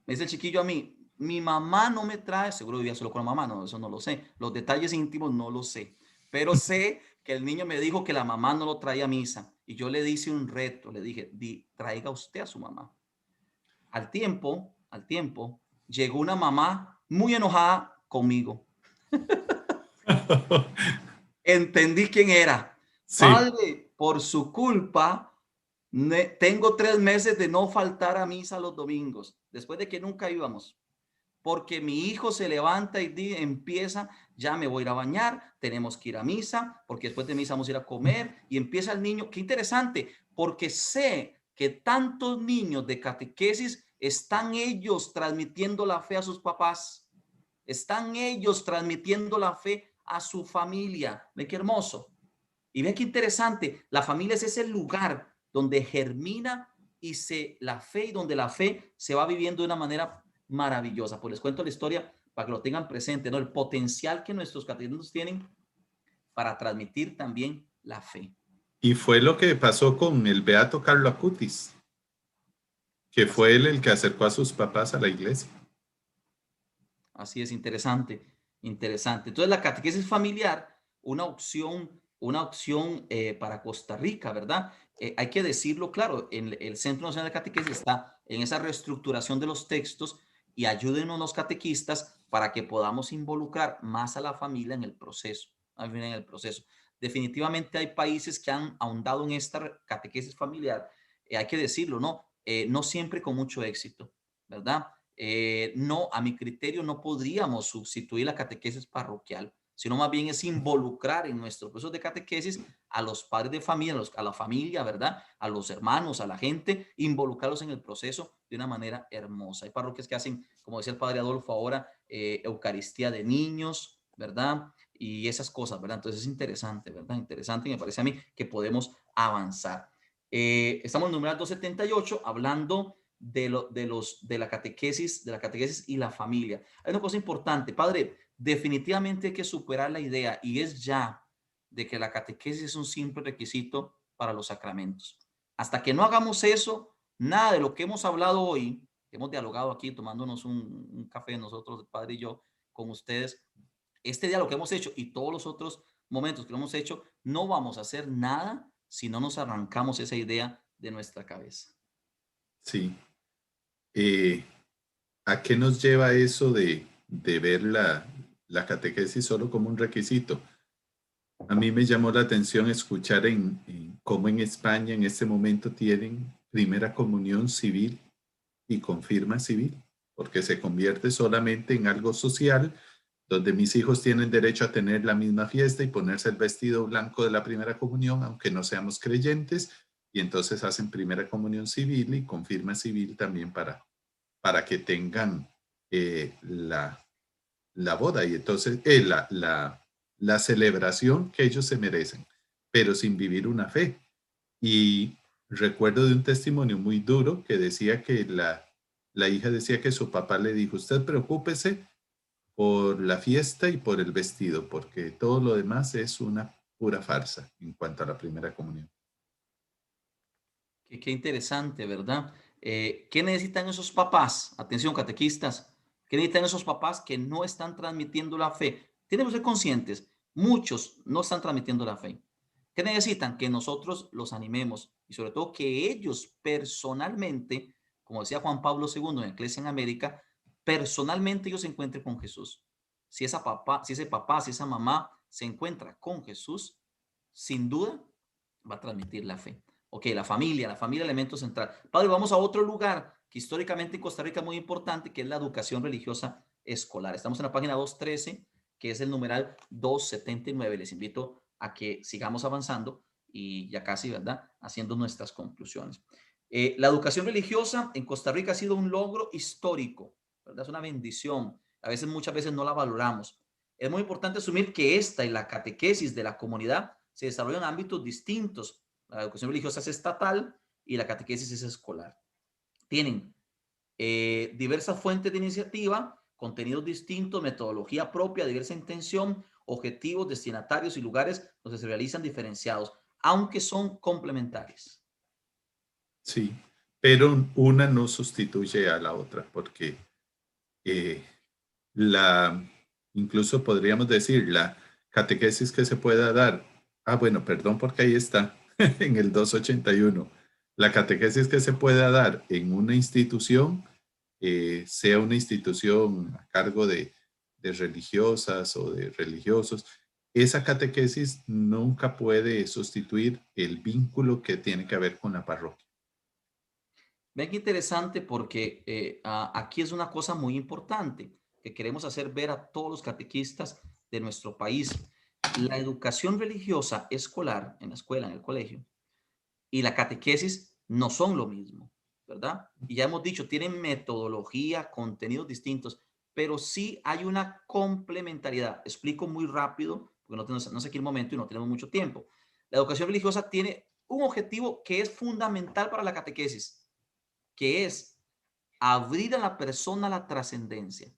Speaker 3: Me dice el chiquillo a mí, mi mamá no me trae, seguro vivía solo con la mamá, no, eso no lo sé. Los detalles íntimos no lo sé. Pero sé que el niño me dijo que la mamá no lo traía a misa. Y yo le hice un reto, le dije, traiga usted a su mamá. Al tiempo, llegó una mamá muy enojada conmigo. Entendí quién era. Sí. Padre, por su culpa, tengo 3 meses de no faltar a misa los domingos, después de que nunca íbamos. Porque mi hijo se levanta y empieza, ya me voy a ir a bañar, tenemos que ir a misa, porque después de misa vamos a ir a comer, y empieza el niño, qué interesante, porque sé que tantos niños de catequesis están ellos transmitiendo la fe a sus papás, están ellos transmitiendo la fe a su familia. Ve qué hermoso. Y ve qué interesante. La familia es ese lugar donde germina la fe, y donde la fe se va viviendo de una manera maravillosa. Pues les cuento la historia para que lo tengan presente, ¿no? El potencial que nuestros catequistas tienen para transmitir también la fe.
Speaker 4: Y fue lo que pasó con el beato Carlo Acutis, que fue él el que acercó a sus papás a la iglesia.
Speaker 3: Así es, interesante, interesante. Entonces la catequesis familiar, una opción para Costa Rica, ¿verdad? Hay que decirlo claro, el Centro Nacional de Catequesis está en esa reestructuración de los textos, y ayúdenos los catequistas para que podamos involucrar más a la familia en el proceso. Definitivamente hay países que han ahondado en esta catequesis familiar, hay que decirlo, ¿no? No siempre con mucho éxito, ¿verdad? No, a mi criterio no podríamos sustituir la catequesis parroquial, sino más bien es involucrar en nuestros procesos de catequesis a los padres de familia, a la familia, ¿verdad? A los hermanos, a la gente, involucrarlos en el proceso de una manera hermosa. Hay parroquias que hacen, como decía el padre Adolfo ahora, Eucaristía de niños, ¿verdad? Y esas cosas, ¿verdad? Entonces es interesante, ¿verdad? Interesante, y me parece a mí que podemos avanzar. Estamos en el numeral 278 hablando de la catequesis y la familia. Hay una cosa importante, padre, definitivamente hay que superar la idea, y es ya, de que la catequesis es un simple requisito para los sacramentos. Hasta que no hagamos eso, nada de lo que hemos hablado hoy, que hemos dialogado aquí tomándonos un café nosotros, el padre y yo, con ustedes, este diálogo que hemos hecho y todos los otros momentos que lo hemos hecho, no vamos a hacer nada si no nos arrancamos esa idea de nuestra cabeza.
Speaker 4: Sí. ¿A qué nos lleva eso de ver la catequesis solo como un requisito? A mí me llamó la atención escuchar cómo en España en este momento tienen primera comunión civil y confirma civil, porque se convierte solamente en algo social, donde mis hijos tienen derecho a tener la misma fiesta y ponerse el vestido blanco de la primera comunión, aunque no seamos creyentes, y entonces hacen primera comunión civil y confirma civil también para que tengan la boda y entonces la celebración que ellos se merecen, pero sin vivir una fe. Y recuerdo de un testimonio muy duro que decía que la hija decía que su papá le dijo: usted preocúpese por la fiesta y por el vestido, porque todo lo demás es una pura farsa en cuanto a la primera comunión.
Speaker 3: Qué interesante, ¿verdad? ¿Qué necesitan esos papás? Atención, catequistas. ¿Qué necesitan esos papás que no están transmitiendo la fe? Tenemos que ser conscientes. Muchos no están transmitiendo la fe. ¿Qué necesitan? Que nosotros los animemos, y sobre todo que ellos personalmente, como decía Juan Pablo II en Iglesia en América, personalmente ellos se encuentren con Jesús. Si ese papá, si esa mamá se encuentra con Jesús, sin duda va a transmitir la fe. Ok, la familia, elemento central. Padre, vamos a otro lugar que históricamente en Costa Rica es muy importante, que es la educación religiosa escolar. Estamos en la página 213, que es el numeral 279. Les invito a que sigamos avanzando y ya casi, ¿verdad?, haciendo nuestras conclusiones. La educación religiosa en Costa Rica ha sido un logro histórico, ¿verdad? Es una bendición. Muchas veces no la valoramos. Es muy importante asumir que esta y la catequesis de la comunidad se desarrollan en ámbitos distintos. La educación religiosa es estatal y la catequesis es escolar. Tienen diversas fuentes de iniciativa, contenidos distintos, metodología propia, diversa intención, objetivos, destinatarios y lugares donde se realizan diferenciados, aunque son complementarias.
Speaker 4: Sí, pero una no sustituye a la otra, porque incluso podríamos decir la catequesis que se pueda dar. Bueno, perdón, porque ahí está en el 281. La catequesis que se pueda dar en una institución, sea una institución a cargo de religiosas o de religiosos, esa catequesis nunca puede sustituir el vínculo que tiene que ver con la parroquia.
Speaker 3: Ven qué interesante, porque aquí es una cosa muy importante que queremos hacer ver a todos los catequistas de nuestro país. La educación religiosa escolar en la escuela, en el colegio, y la catequesis no son lo mismo, ¿verdad? Y ya hemos dicho, tienen metodología, contenidos distintos, pero sí hay una complementariedad. Explico muy rápido, porque no sé aquí el momento y no tenemos mucho tiempo. La educación religiosa tiene un objetivo que es fundamental para la catequesis, que es abrir a la persona a la trascendencia.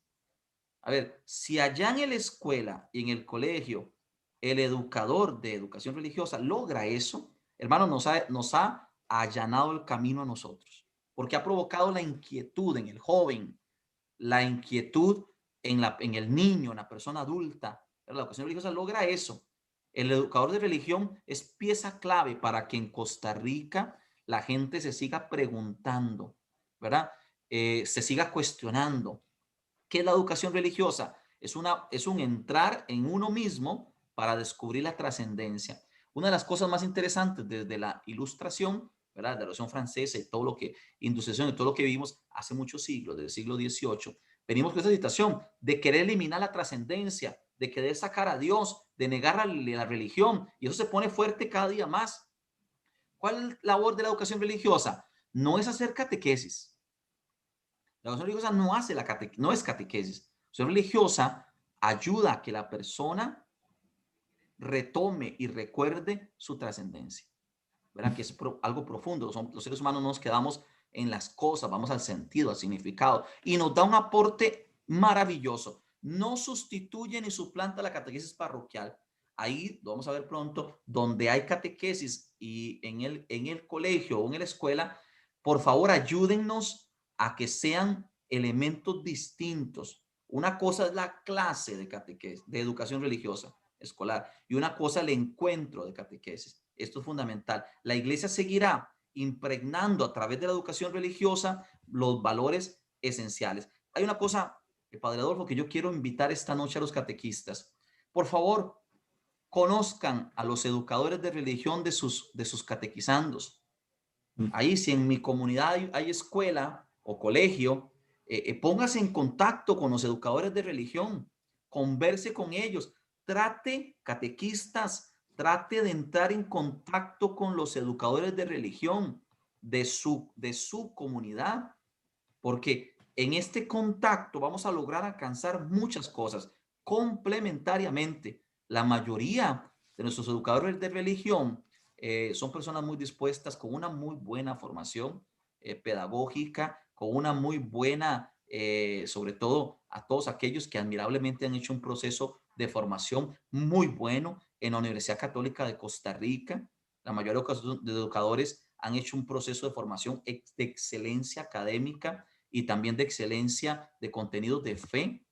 Speaker 3: A ver, si allá en la escuela y en el colegio el educador de educación religiosa logra eso, hermano, nos ha allanado el camino a nosotros, porque ha provocado la inquietud en el joven, la inquietud en el niño, en la persona adulta. Pero la educación religiosa logra eso. El educador de religión es pieza clave para que en Costa Rica la gente se siga preguntando, ¿verdad? Se siga cuestionando. ¿Qué es la educación religiosa? Es un entrar en uno mismo para descubrir la trascendencia. Una de las cosas más interesantes desde la Ilustración, ¿verdad? De la Revolución Francesa y todo lo que, Industrialización y todo lo que vivimos hace muchos siglos, desde el siglo XVIII, venimos con esa situación de querer eliminar la trascendencia, de querer sacar a Dios, de negar la religión, y eso se pone fuerte cada día más. ¿Cuál es la labor de la educación religiosa? No es hacer catequesis. La educación religiosa no es catequesis. La educación religiosa ayuda a que la persona retome y recuerde su trascendencia. ¿Verdad? Que es algo profundo. Los seres humanos no nos quedamos en las cosas, vamos al sentido, al significado. Y nos da un aporte maravilloso. No sustituye ni suplanta la catequesis parroquial. Ahí lo vamos a ver pronto, donde hay catequesis y en el colegio o en la escuela, por favor ayúdennos a que sean elementos distintos. Una cosa es la clase de catequesis, de educación religiosa escolar, y una cosa el encuentro de catequesis. Esto es fundamental. La iglesia seguirá impregnando a través de la educación religiosa los valores esenciales. Hay una cosa, Padre Adolfo, que yo quiero invitar esta noche a los catequistas. Por favor, conozcan a los educadores de religión de sus catequizandos. Ahí, si en mi comunidad hay escuela o colegio, póngase en contacto con los educadores de religión, converse con ellos, trate catequistas, trate de entrar en contacto con los educadores de religión de su comunidad, porque en este contacto vamos a lograr alcanzar muchas cosas complementariamente. La mayoría de nuestros educadores de religión son personas muy dispuestas, con una muy buena formación pedagógica, con una muy buena, sobre todo a todos aquellos que admirablemente han hecho un proceso de formación muy bueno en la Universidad Católica de Costa Rica. La mayoría de educadores han hecho un proceso de formación de excelencia académica y también de excelencia de contenidos de fe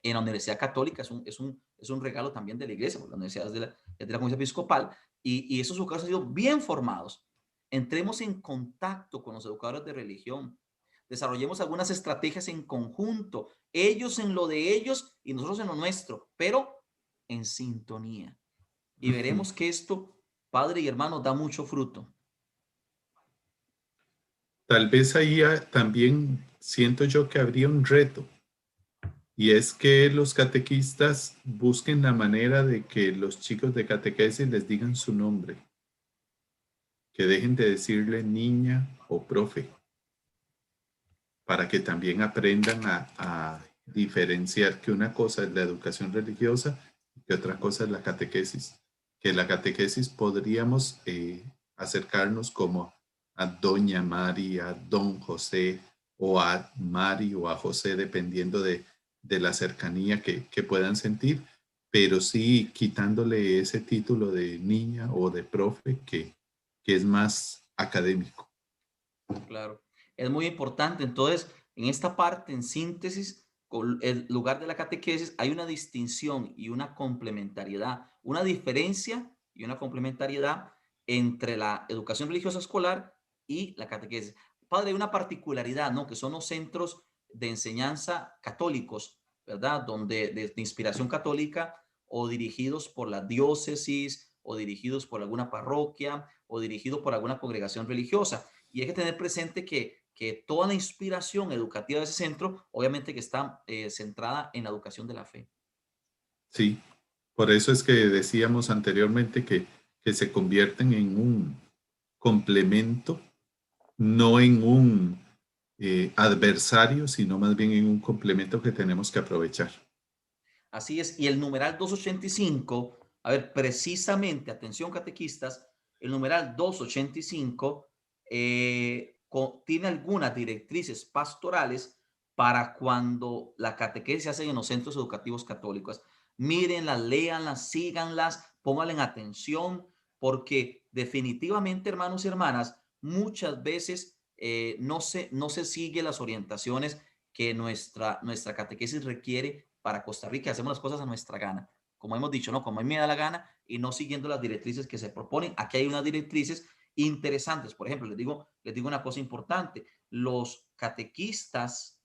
Speaker 3: en la Universidad Católica. Es un regalo también de la iglesia, porque la universidad es de la Comunidad Episcopal, y esos educadores han sido bien formados. Entremos en contacto con los educadores de religión, desarrollemos algunas estrategias en conjunto, ellos en lo de ellos y nosotros en lo nuestro, pero en sintonía. Y veremos que esto, padre y hermano, da mucho fruto.
Speaker 4: Tal vez ahí también siento yo que habría un reto, y es que los catequistas busquen la manera de que los chicos de catequesis les digan su nombre, que dejen de decirle niña o profe, para que también aprendan a diferenciar que una cosa es la educación religiosa y que otra cosa es la catequesis. Que la catequesis podríamos acercarnos como a Doña Mari, a Don José, o a Mari o a José, dependiendo de la cercanía que puedan sentir, pero sí quitándole ese título de niña o de profe que es más académico.
Speaker 3: Claro, es muy importante. Entonces, en esta parte, en síntesis, con el lugar de la catequesis, hay una distinción y una complementariedad, una diferencia y una complementariedad entre la educación religiosa escolar y la catequesis. Padre, hay una particularidad, ¿no? Que son los centros de enseñanza católicos, ¿verdad? Donde de inspiración católica, o dirigidos por la diócesis, o dirigidos por alguna parroquia, o dirigidos por alguna congregación religiosa. Y hay que tener presente que toda la inspiración educativa de ese centro, obviamente que está centrada en la educación de la fe.
Speaker 4: Sí, por eso es que decíamos anteriormente que se convierten en complemento, no en un adversario, sino más bien en un complemento que tenemos que aprovechar.
Speaker 3: Así es. Y el numeral 285, a ver, precisamente, atención catequistas, el numeral 285 tiene algunas directrices pastorales para cuando la catequesis se hace en los centros educativos católicos. Mírenlas, léanlas, síganlas, pónganle en atención, porque definitivamente, hermanos y hermanas, muchas veces no se sigue las orientaciones que nuestra catequesis requiere para Costa Rica. Hacemos las cosas a nuestra gana, como hemos dicho, ¿no? Como a mí me da la gana y no siguiendo las directrices que se proponen. Aquí hay unas directrices interesantes. Por ejemplo, les digo una cosa importante. Los catequistas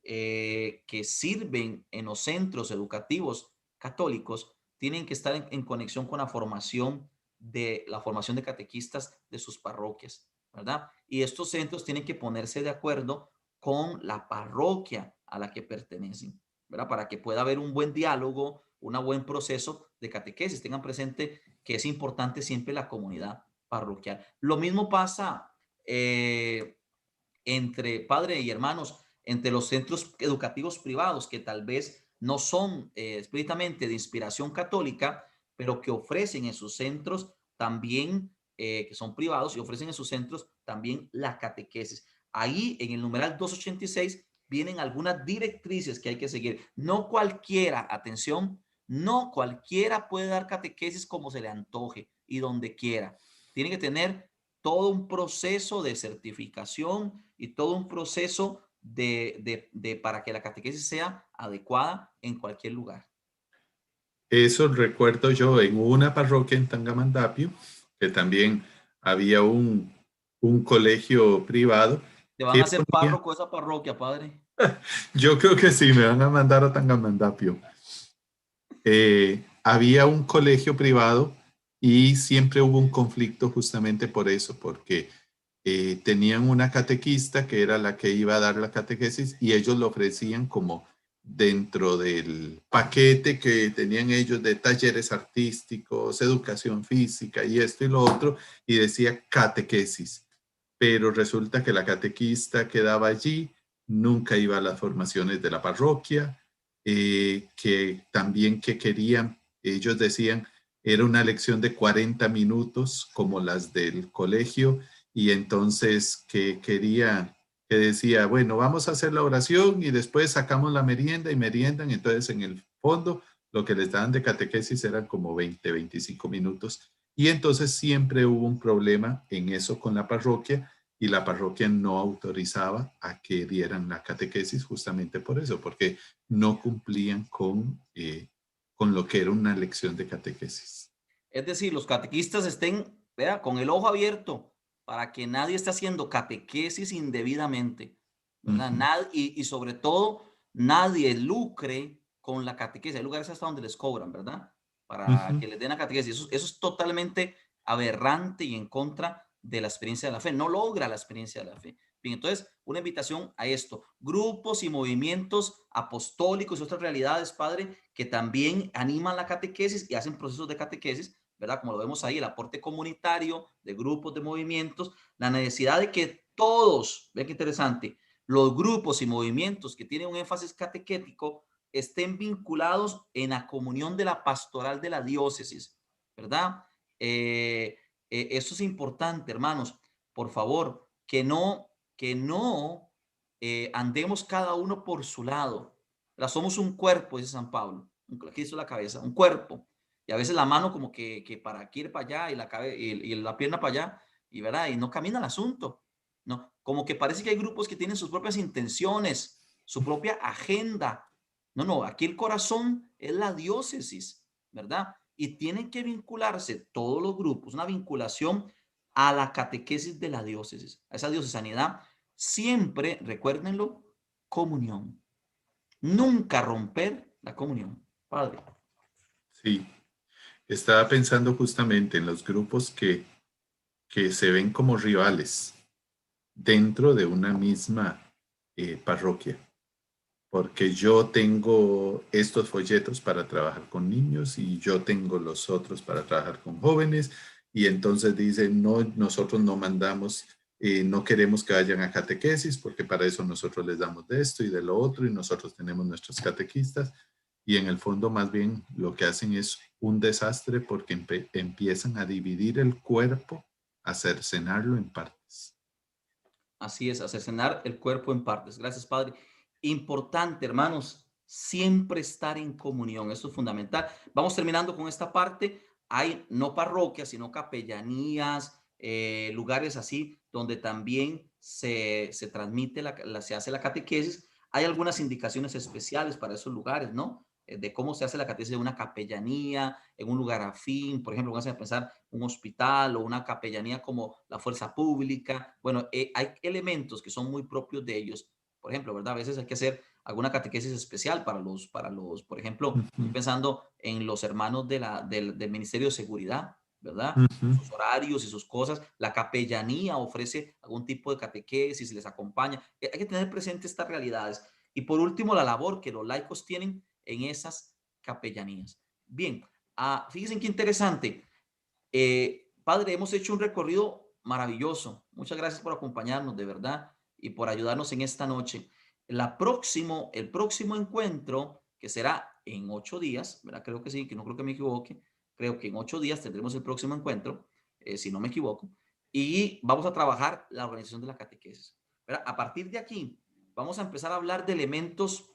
Speaker 3: que sirven en los centros educativos católicos tienen que estar en conexión con la formación de catequistas de sus parroquias, ¿verdad? Y estos centros tienen que ponerse de acuerdo con la parroquia a la que pertenecen, ¿verdad? Para que pueda haber un buen diálogo, un buen proceso de catequesis. Tengan presente que es importante siempre la comunidad parroquial. Lo mismo pasa entre padres y hermanos, entre los centros educativos privados, que tal vez no son explícitamente de inspiración católica, pero que ofrecen en sus centros también, que son privados y ofrecen en sus centros también la catequesis. Ahí en el numeral 286 vienen algunas directrices que hay que seguir. No cualquiera, atención, no cualquiera puede dar catequesis como se le antoje y donde quiera. Tiene que tener todo un proceso de certificación y todo un proceso para que la catequesis sea adecuada en cualquier lugar.
Speaker 4: Eso recuerdo yo en una parroquia en Tangamandapio, que también había un colegio privado.
Speaker 3: ¿Te van a hacer párroco esa parroquia, padre?
Speaker 4: Yo creo que sí, me van a mandar a Tangamandapio. Había un colegio privado y siempre hubo un conflicto justamente por eso, porque tenían una catequista que era la que iba a dar la catequesis y ellos lo ofrecían como dentro del paquete que tenían ellos de talleres artísticos, educación física y esto y lo otro, y decía catequesis. Pero resulta que la catequista que daba allí nunca iba a las formaciones de la parroquia, que también que querían, ellos decían, era una lección de 40 minutos como las del colegio, y entonces que decía, bueno, vamos a hacer la oración y después sacamos la merienda y meriendan. Entonces en el fondo lo que les daban de catequesis eran como 20, 25 minutos. Y entonces siempre hubo un problema en eso con la parroquia, y la parroquia no autorizaba a que dieran la catequesis justamente por eso, porque no cumplían con lo que era una lección de catequesis.
Speaker 3: Es decir, los catequistas estén, vea, con el ojo abierto para que nadie esté haciendo catequesis indebidamente, ¿verdad? Y sobre todo, nadie lucre con la catequesis. Hay lugares hasta donde les cobran, ¿verdad? Para que les den la catequesis. Eso es totalmente aberrante y en contra de la experiencia de la fe. No logra la experiencia de la fe. Bien, entonces, una invitación a esto. Grupos y movimientos apostólicos y otras realidades, padre, que también animan la catequesis y hacen procesos de catequesis, ¿verdad? Como lo vemos ahí, el aporte comunitario de grupos, de movimientos, la necesidad de que todos, vean qué interesante, los grupos y movimientos que tienen un énfasis catequético estén vinculados en la comunión de la pastoral de la diócesis, ¿verdad? Eso es importante, hermanos. Por favor, que no andemos cada uno por su lado. ¿Verdad? Somos un cuerpo, dice San Pablo. Aquí hizo la cabeza, un cuerpo. Y a veces la mano como que para aquí ir para allá y la pierna para allá, y, ¿verdad? Y no camina el asunto. No, como que parece que hay grupos que tienen sus propias intenciones, su propia agenda. No, aquí el corazón es la diócesis, ¿verdad? Y tienen que vincularse todos los grupos, una vinculación a la catequesis de la diócesis, a esa diocesanidad. Siempre, recuérdenlo, comunión. Nunca romper la comunión, padre.
Speaker 4: Sí, estaba pensando justamente en los grupos que se ven como rivales dentro de una misma parroquia, porque yo tengo estos folletos para trabajar con niños y yo tengo los otros para trabajar con jóvenes, y entonces dice, no, nosotros no mandamos, no queremos que vayan a catequesis porque para eso nosotros les damos de esto y de lo otro y nosotros tenemos nuestros catequistas. Y en el fondo más bien lo que hacen es un desastre porque empiezan a dividir el cuerpo, a cercenarlo en partes.
Speaker 3: Así es, a cercenar el cuerpo en partes. Gracias, Padre. Importante, hermanos, siempre estar en comunión. Eso es fundamental. Vamos terminando con esta parte. Hay no parroquias, sino capellanías, lugares así, donde también se transmite, se hace la catequesis. Hay algunas indicaciones especiales para esos lugares, ¿no? De cómo se hace la catequesis en una capellanía, en un lugar afín, por ejemplo, vamos a pensar un hospital o una capellanía como la fuerza pública. Bueno, hay elementos que son muy propios de ellos. Por ejemplo, ¿verdad? A veces hay que hacer alguna catequesis especial para los, por ejemplo, estoy pensando en los hermanos del Ministerio de Seguridad, ¿verdad? Sus horarios y sus cosas. La capellanía ofrece algún tipo de catequesis, les acompaña. Hay que tener presente estas realidades. Y por último, la labor que los laicos tienen en esas capellanías. Bien, fíjense qué interesante. Padre, hemos hecho un recorrido maravilloso. Muchas gracias por acompañarnos, de verdad, y por ayudarnos en esta noche. El próximo encuentro, que será en 8 días, ¿verdad? Creo que sí, que no creo que me equivoque. Creo que en 8 días tendremos el próximo encuentro, si no me equivoco, y vamos a trabajar la organización de la catequesis, ¿verdad? A partir de aquí, vamos a empezar a hablar de elementos.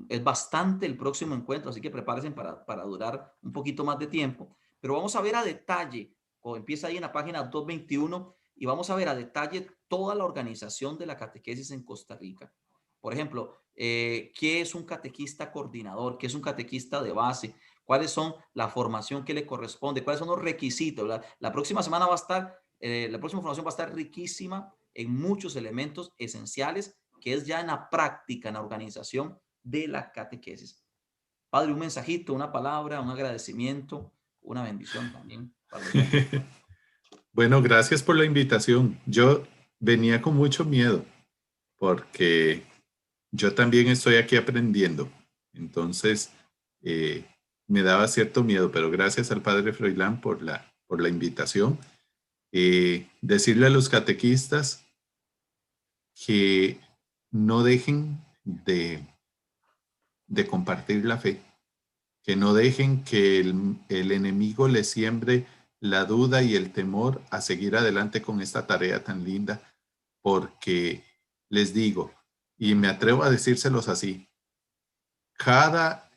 Speaker 3: Es bastante el próximo encuentro, así que prepárense para durar un poquito más de tiempo, pero vamos a ver a detalle, empieza ahí en la página 221, y vamos a ver a detalle toda la organización de la catequesis en Costa Rica. Por ejemplo, ¿qué es un catequista coordinador? ¿Qué es un catequista de base? ¿Cuáles son la formación que le corresponde? ¿Cuáles son los requisitos? La próxima semana va a estar, la próxima formación va a estar riquísima en muchos elementos esenciales, que es ya en la práctica, en la organización de la catequesis. Padre, un mensajito, una palabra, un agradecimiento, una bendición también para los demás.
Speaker 4: Bueno, gracias por la invitación. Yo venía con mucho miedo porque yo también estoy aquí aprendiendo. Entonces, me daba cierto miedo, pero gracias al Padre Froilán por la invitación. Decirle a los catequistas que no dejen de compartir la fe, que no dejen que el enemigo les siembre la duda y el temor a seguir adelante con esta tarea tan linda, porque les digo, y me atrevo a decírselos así, cada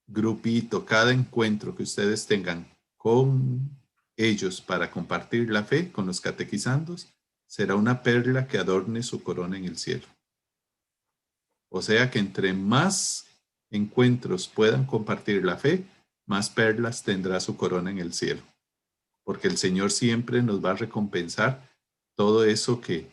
Speaker 4: grupito, cada encuentro que ustedes tengan con ellos para compartir la fe, con los catequizandos, será una perla que adorne su corona en el cielo. O sea que entre más encuentros puedan compartir la fe, más perlas tendrá su corona en el cielo. Porque el Señor siempre nos va a recompensar todo eso que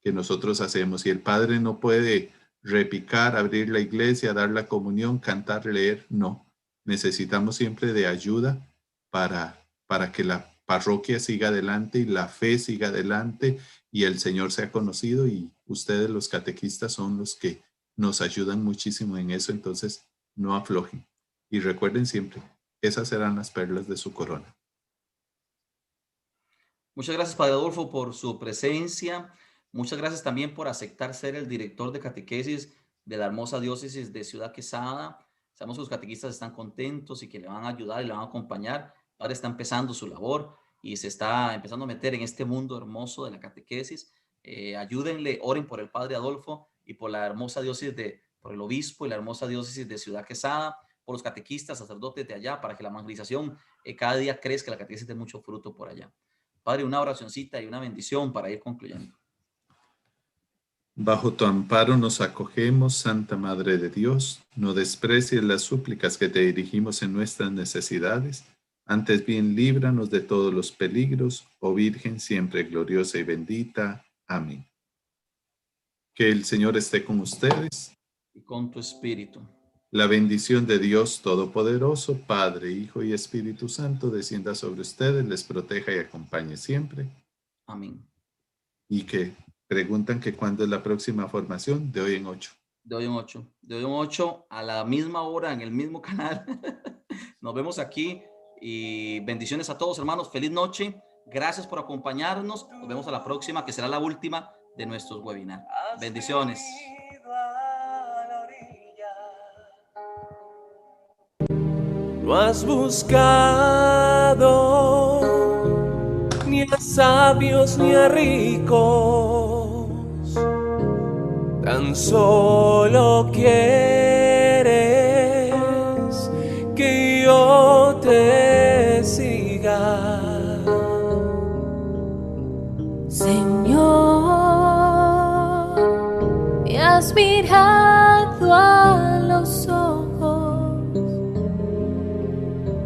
Speaker 4: nosotros hacemos. Y el Padre no puede repicar, abrir la iglesia, dar la comunión, cantar, leer. No. Necesitamos siempre de ayuda para que la parroquia siga adelante y la fe siga adelante y el Señor sea conocido. Y ustedes, los catequistas, son los que nos ayudan muchísimo en eso. Entonces, no aflojen. Y recuerden siempre, esas serán las perlas de su corona.
Speaker 3: Muchas gracias, Padre Adolfo, por su presencia. Muchas gracias también por aceptar ser el director de catequesis de la hermosa diócesis de Ciudad Quesada. Sabemos que los catequistas están contentos y que le van a ayudar y le van a acompañar. Ahora está empezando su labor y se está empezando a meter en este mundo hermoso de la catequesis. Ayúdenle, oren por el Padre Adolfo y por la hermosa diócesis por el obispo y la hermosa diócesis de Ciudad Quesada, por los catequistas, sacerdotes de allá, para que la evangelización cada día crezca, la catequesis dé mucho fruto por allá. Padre, una oracioncita y una bendición para ir concluyendo.
Speaker 4: Bajo tu amparo nos acogemos, Santa Madre de Dios. No desprecies las súplicas que te dirigimos en nuestras necesidades. Antes bien, líbranos de todos los peligros, oh Virgen siempre gloriosa y bendita. Amén. Que el Señor esté con ustedes.
Speaker 3: Y con tu espíritu.
Speaker 4: La bendición de Dios Todopoderoso, Padre, Hijo y Espíritu Santo, descienda sobre ustedes, les proteja y acompañe siempre.
Speaker 3: Amén.
Speaker 4: Y que preguntan que cuándo es la próxima formación, de hoy en 8.
Speaker 3: De hoy en 8. De hoy en 8, a la misma hora, en el mismo canal. Nos vemos aquí y bendiciones a todos, hermanos. Feliz noche. Gracias por acompañarnos. Nos vemos a la próxima, que será la última de nuestros webinars. Bendiciones.
Speaker 6: No has buscado ni a sabios ni a ricos, tan solo quieres que yo te siga.
Speaker 5: Señor, me has mirado a los ojos,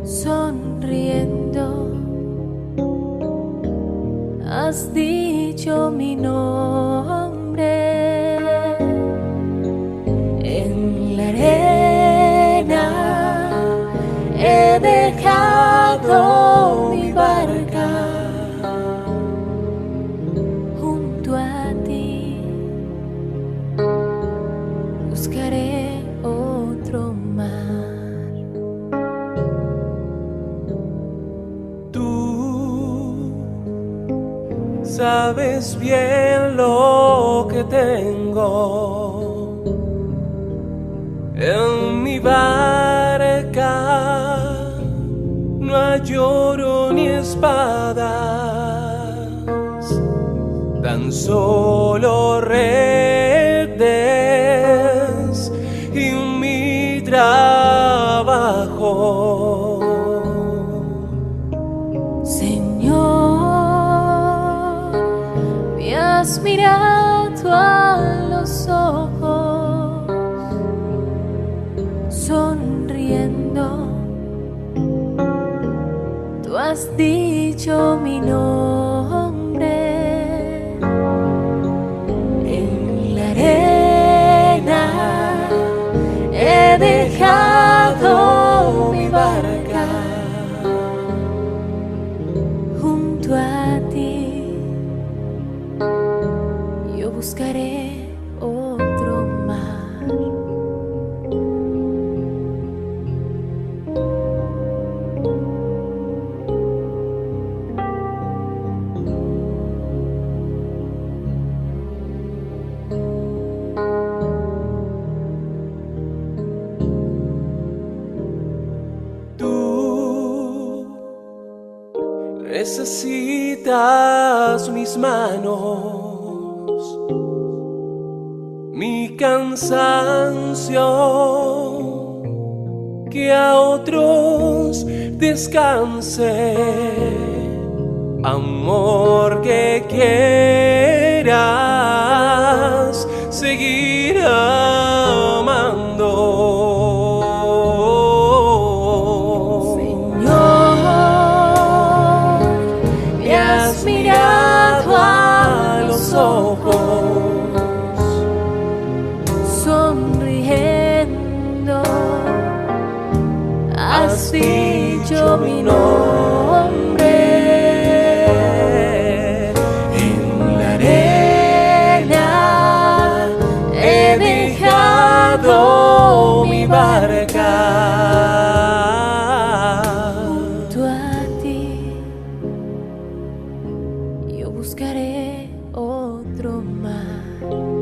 Speaker 5: sonriendo, has dicho mi nombre. En la arena he dejado mi barca, junto a ti buscaré otro mar.
Speaker 6: Tú sabes bien lo que tengo en mi barca. No hay oro ni espadas, tan solo redes y mi trabajo.
Speaker 5: Señor, me has mirado a los ojos, sonriendo, tú has dicho mi nombre. En la arena he dejado mi barca, junto a ti yo buscaré otro mar.
Speaker 6: Tú necesitas mis manos, mi cansancio, que a otros descanse, amor que quieras seguir amando.
Speaker 5: Mirado a los ojos, sonriendo, has dicho mi nombre. En la arena he dejado mi barca, junto a ti yo buscaré otro mar.